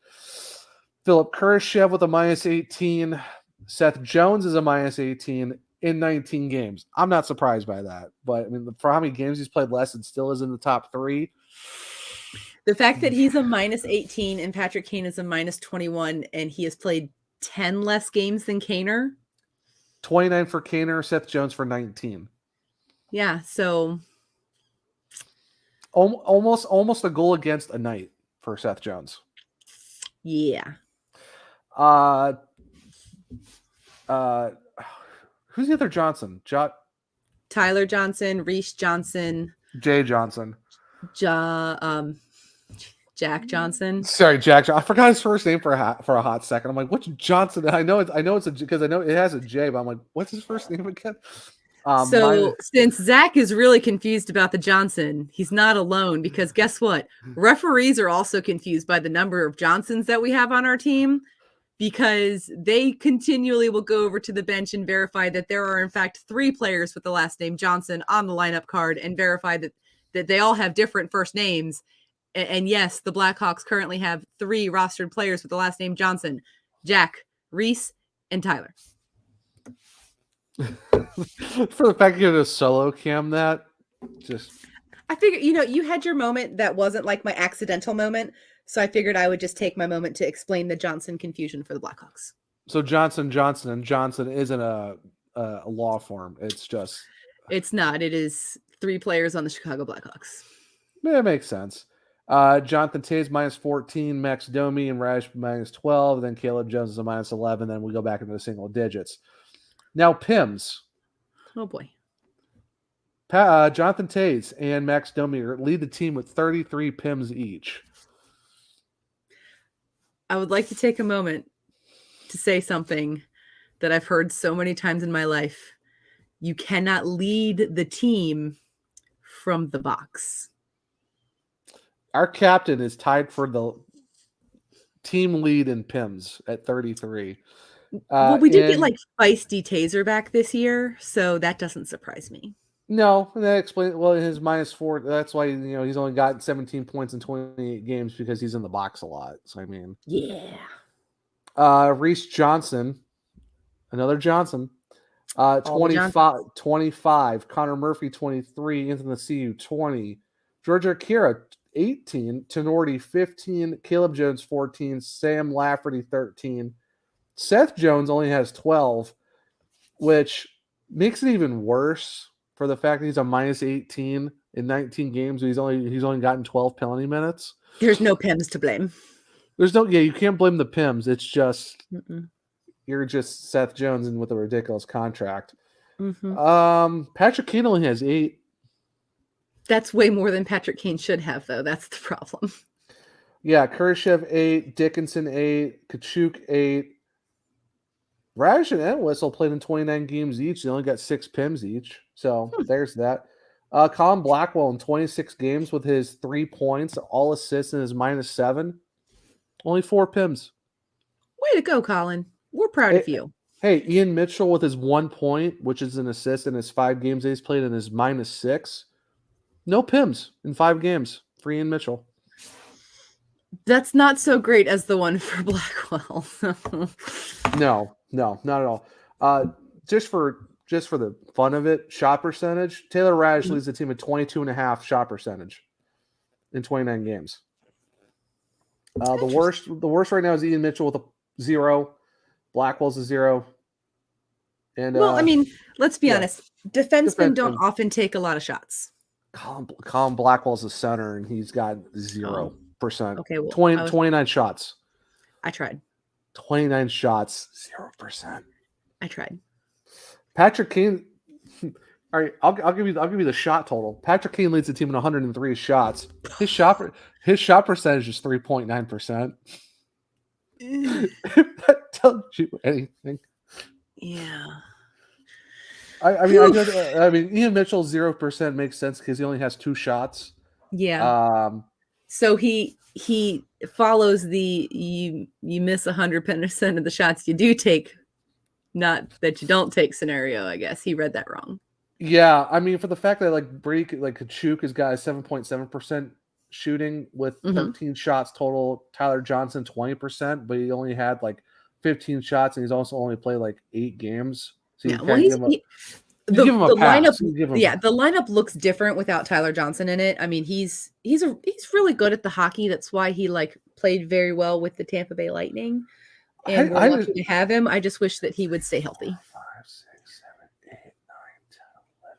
Philip Kurashev with a minus 18. Seth Jones is a minus 18 in 19 games. I'm not surprised by that. But, I mean, for how many games he's played less and still is in the top 3. The fact that he's a minus 18 and Patrick Kane is a minus 21 and he has played 10 less games than Kaner. 29 for Kaner, Seth Jones for 19. Yeah, so almost a goal against a night for Seth Jones. Yeah. Who's the other Johnson? Tyler Johnson, Reese Johnson, Jay Johnson, Jack Johnson. Sorry, Jack. I forgot his first name for a hot second. I'm like, what's Johnson? I know it's because I know it has a J, but I'm like, what's his first name again? Since Zach is really confused about the Johnson, he's not alone, because guess what? Referees are also confused by the number of Johnsons that we have on our team, because they continually will go over to the bench and verify that there are in fact 3 players with the last name Johnson on the lineup card and verify that they all have different first names. And yes, the Blackhawks currently have 3 rostered players with the last name Johnson: Jack, Reese, and Tyler. For the fact you had a solo cam, that just, I figured, you had your moment that wasn't like my accidental moment, so I figured I would just take my moment to explain the Johnson confusion for the Blackhawks. So Johnson isn't a law firm. It's not. It is 3 players on the Chicago Blackhawks. Yeah, it makes sense. Jonathan Toews minus 14, Max Domi and Raj minus 12, then Caleb Jones is a minus 11, then we go back into the single digits. Now, PIMS. Oh, boy. Jonathan Toews and Max Domi lead the team with 33 PIMS each. I would like to take a moment to say something that I've heard so many times in my life. You cannot lead the team from the box. Our captain is tied for the team lead in PIMS at 33. Well, we did get like feisty Taser back this year, so that doesn't surprise me. No, that explains his minus 4. That's why he's only got 17 points in 28 games, because he's in the box a lot. So I mean, Reese Johnson, another Johnson, 25. Connor Murphy 23. Anthony CU 20. Georgia Akira 18. Tenorti 15. Caleb Jones 14. Sam Lafferty 13. Seth Jones only has 12, which makes it even worse for the fact that he's a minus 18 in 19 games. He's only gotten 12 penalty minutes. There's no PIMS to blame. You can't blame the PIMS. It's just you're just Seth Jones and with a ridiculous contract. Patrick Kane only has 8. That's way more than Patrick Kane should have, though. That's the problem. Yeah, Kurashev 8, Dickinson 8, Kachuk 8. Radish and Entwistle played in 29 games each. They only got 6 PIMS each. So there's that. Colin Blackwell in 26 games with his 3 points, all assists, and his minus 7. Only 4 PIMS. Way to go, Colin. We're proud of you. Hey, Ian Mitchell with his 1 point, which is an assist in his 5 games that he's played, and his minus 6. No PIMS in 5 games for Ian Mitchell. That's not so great as the one for Blackwell. No, not at all. Just for the fun of it, shot percentage, Taylor Radish leads the team at 22.5 shot percentage in 29 games. The worst right now is Ian Mitchell with a 0. Blackwell's a 0. And well, I mean, let's be honest. Defensemen don't often take a lot of shots. Colin Blackwell's a center, and he's got 0. Okay, well, 29 shots. I tried. 29 shots, 0%. I tried. Patrick Kane. All right, I'll give you the shot total. Patrick Kane leads the team in 103 shots. His shot percentage is 3.9%. If that tells you anything. Yeah. I mean, Ian Mitchell 0% makes sense because he only has 2 shots. Yeah. So he follows the you miss 100% of the shots you do take, not that you don't take scenario. I guess he read that wrong. Yeah, I mean, for the fact that Kachuk has got a 7.7% shooting with 13 shots total. Tyler Johnson 20%, but he only had 15 shots, and he's also only played 8 games. So yeah, well, give him a pass. The lineup looks different without Tyler Johnson in it. I mean, he's really good at the hockey. That's why he played very well with the Tampa Bay Lightning, and we're lucky to have him. I just wish that he would stay healthy. 5, 6, 7, 8, 9, 10, 11.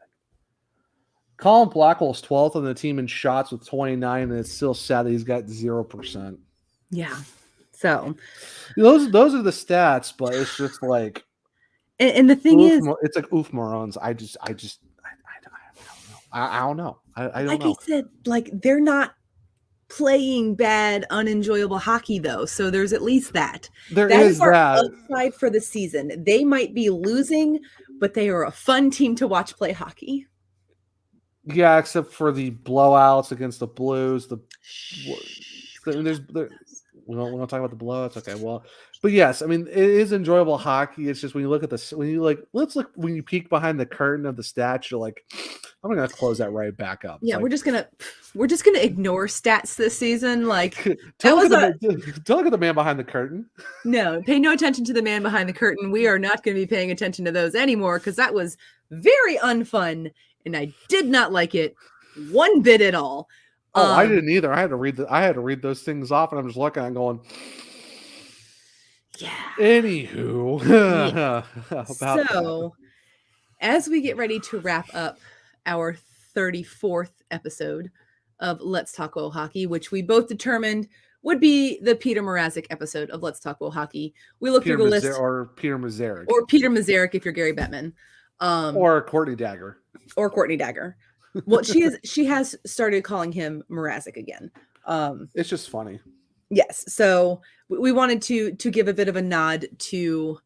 Colin Blackwell's 12th on the team in shots with 29, and it's still sad that he's got 0%. Yeah, so those are the stats, but it's just And the thing is, it's oof morons. I don't know. I don't know. I don't know. I said, they're not playing bad, unenjoyable hockey though. So there's at least that. That is our upside for the season. They might be losing, but they are a fun team to watch play hockey. Yeah, except for the blowouts against the Blues. We don't talk about the blowouts. Okay, well, but yes, I mean it is enjoyable hockey. It's just when you look at when you peek behind the curtain of the stats, you're like, I'm gonna close that right back up. Yeah, we're just gonna ignore stats this season. Don't look at the man behind the curtain. No, pay no attention to the man behind the curtain. We are not going to be paying attention to those anymore because that was very unfun, and I did not like it one bit at all. Oh, I didn't either. I had to read those things off, and I'm just looking and going, yeah. Anywho, yeah. So as we get ready to wrap up our 34th episode of Let's Talk Well Hockey, which we both determined would be the Peter Mrazek episode of Let's Talk Well Hockey. We looked through the list, or Peter Mazarek, if you're Gary Bettman, or Courtney Dagger. Well, she has started calling him Mrazek again. It's just funny. Yes. So we wanted to give a bit of a nod to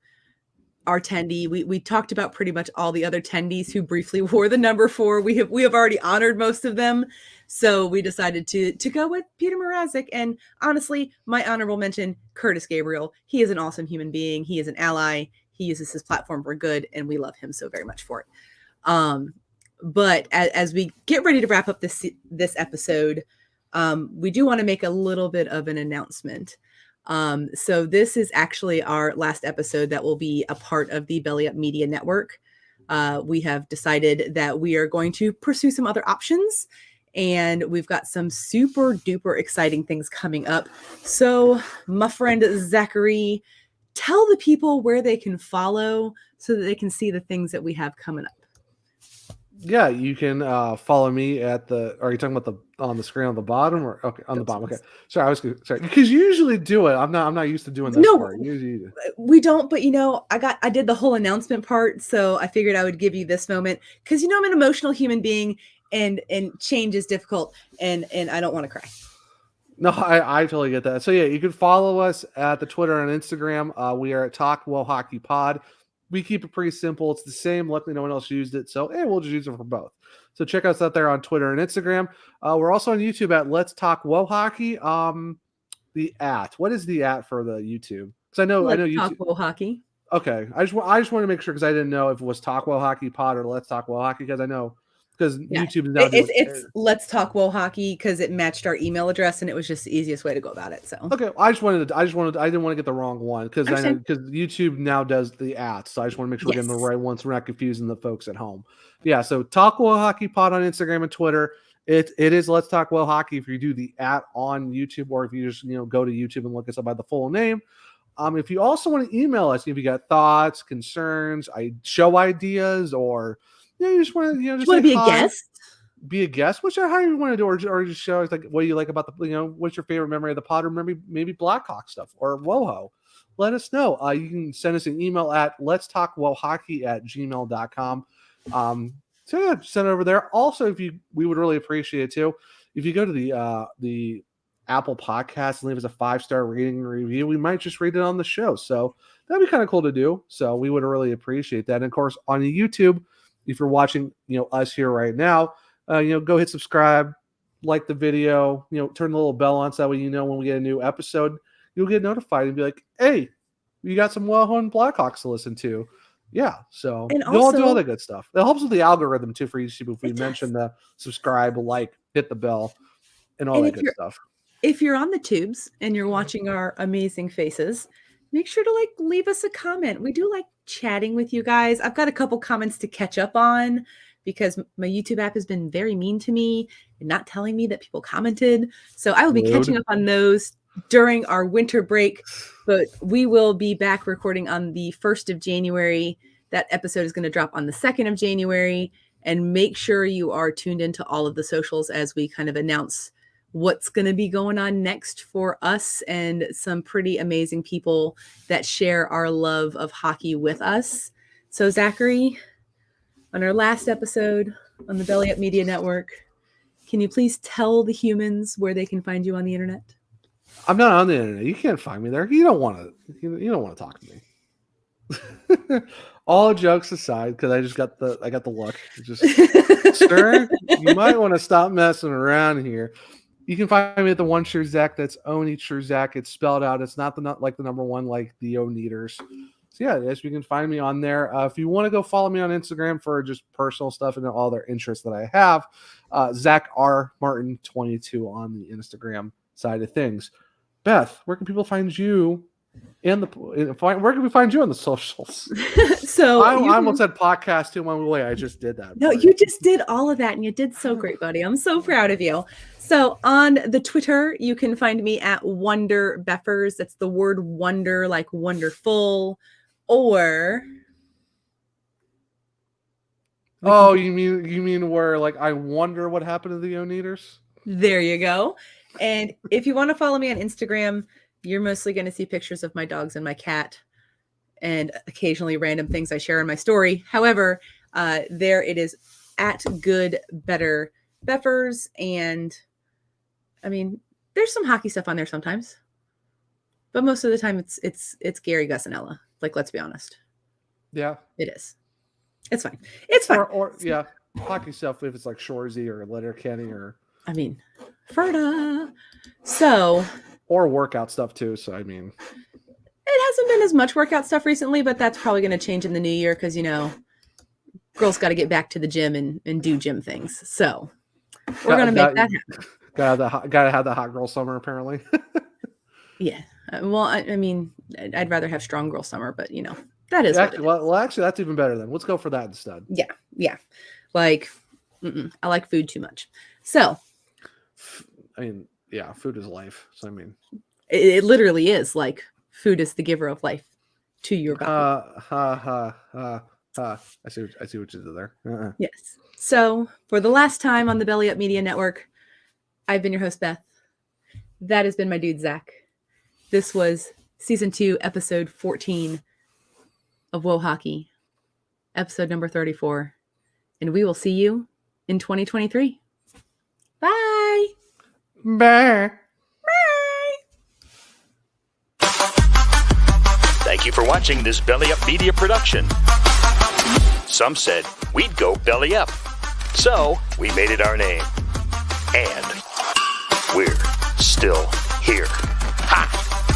our tendie. We talked about pretty much all the other tendies who briefly wore the number 4. We have already honored most of them. So we decided to go with Peter Mrazek. And honestly, my honorable mention, Curtis Gabriel. He is an awesome human being. He is an ally. He uses his platform for good, and we love him so very much for it. But as we get ready to wrap up this episode, we do want to make a little bit of an announcement. So this is actually our last episode that will be a part of the Belly Up Media Network. We have decided that we are going to pursue some other options, and we've got some super duper exciting things coming up. So my friend Zachary, tell the people where they can follow so that they can see the things that we have coming up. Yeah, you can follow me at the. Are you talking about on the screen on the bottom or okay on the bottom? Okay, sorry, because you usually do it. I'm not used to doing that. No, part. Usually we don't. But I did the whole announcement part, so I figured I would give you this moment because I'm an emotional human being, and change is difficult, and I don't want to cry. No, I totally get that. So yeah, you can follow us at the Twitter and Instagram. We are at Talk Well Hockey Pod. We keep it pretty simple. It's the same. Luckily, no one else used it. So, we'll just use it for both. So check us out there on Twitter and Instagram. We're also on YouTube at Let's Talk Well Hockey. What is the @ for the YouTube? Because I know YouTube. Talk Well Hockey. Okay. I just want to make sure because I didn't know if it was Talk Well Hockey Pod or Let's Talk Well Hockey because I know YouTube is now it's Let's Talk Well Hockey because it matched our email address and it was just the easiest way to go about it. So okay, I didn't want to get the wrong one because YouTube now does the @ so I just want to make sure we're getting the right one so we're not confusing the folks at home. Yeah, so Talk Well Hockey Pod on Instagram and Twitter. It is Let's Talk Well Hockey if you do the @ on YouTube or if you just go to YouTube and look us up by the full name. If you also want to email us, if you got thoughts, concerns, show ideas, or you just want to be a guest. be a guest, how you want to do, or just show us like what you like about the, what's your favorite memory of the pod, or maybe Blackhawk stuff or WoHo. Let us know. You can send us an email at letstalkwohockey@gmail.com. So yeah, send it over there. Also, we would really appreciate it too if you go to the Apple Podcast and leave us a 5-star rating and review. We might just read it on the show, so that'd be kind of cool to do. So we would really appreciate that. And of course, on YouTube, if you're watching, us here right now, go hit subscribe, like the video, turn the little bell on so that way when we get a new episode, you'll get notified and be like, hey, you got some well-honed Blackhawks to listen to. Yeah, so you'll all do all that good stuff. It helps with the algorithm too for YouTube if we mention the subscribe, like, hit the bell, and all that good stuff. If you're on the tubes and you're watching our amazing faces, make sure to leave us a comment. We do like chatting with you guys. I've got a couple comments to catch up on because my YouTube app has been very mean to me and not telling me that people commented. So I will be catching up on those during our winter break, but we will be back recording on the 1st of January. That episode is going to drop on the 2nd of January, and make sure you are tuned into all of the socials as we kind of announce what's going to be going on next for us and some pretty amazing people that share our love of hockey with us. So Zachary, on our last episode on the Belly Up Media Network, can you please tell the humans where they can find you on the internet? I'm not on the internet. You can't find me there. You don't want to talk to me. All jokes aside, because I got the look. Just, sir, you might want to stop messing around here. You can find me at the One True Zach. That's Only True Zach. It's spelled out. It's not the number one like the O-Neaters. So yeah, yes, you can find me on there. If you want to go follow me on Instagram for just personal stuff and all their interests that I have, Zach R. Martin 22 on the Instagram side of things. Beth, where can people find you? Where can we find you on the socials? So I almost said podcast too. Way I just did that. No, you just did all of that, and you did so great, buddy. I'm so proud of you. So on the Twitter, you can find me at Wonder Beffers. That's the word wonder, like wonderful, or. Oh, you mean where I wonder what happened to the O-Neaters? There you go. And if you want to follow me on Instagram, you're mostly going to see pictures of my dogs and my cat and occasionally random things I share in my story. However, there it is at Good Better Beffers. And I mean, there's some hockey stuff on there sometimes, but most of the time it's Gary, Gus, and Ella. Let's be honest. Yeah, it is. It's fine. It's fine. Or yeah, hockey stuff if it's like Shoresy or Letterkenny or. I mean, Ferda. So. Or workout stuff too. So I mean, it hasn't been as much workout stuff recently, but that's probably going to change in the new year because girls got to get back to the gym and do gym things. So we're going to make that happen. Gotta have the hot girl summer apparently. Yeah. Well, I mean, I'd rather have strong girl summer, but that is. Well, actually, that's even better then. Let's go for that instead. Yeah. I like food too much. So. I mean. Yeah, food is life. So I mean, it literally is food is the giver of life to your body. I see what you did there. Yes. So for the last time on the Belly Up Media Network, I've been your host, Beth. That has been my dude, Zach. This was season 2, episode 14 of Whoa Hockey, episode number 34, and we will see you in 2023. Bye. Bye. Thank you for watching this Belly Up Media production. Some said we'd go belly up, so we made it our name. And we're still here. Ha!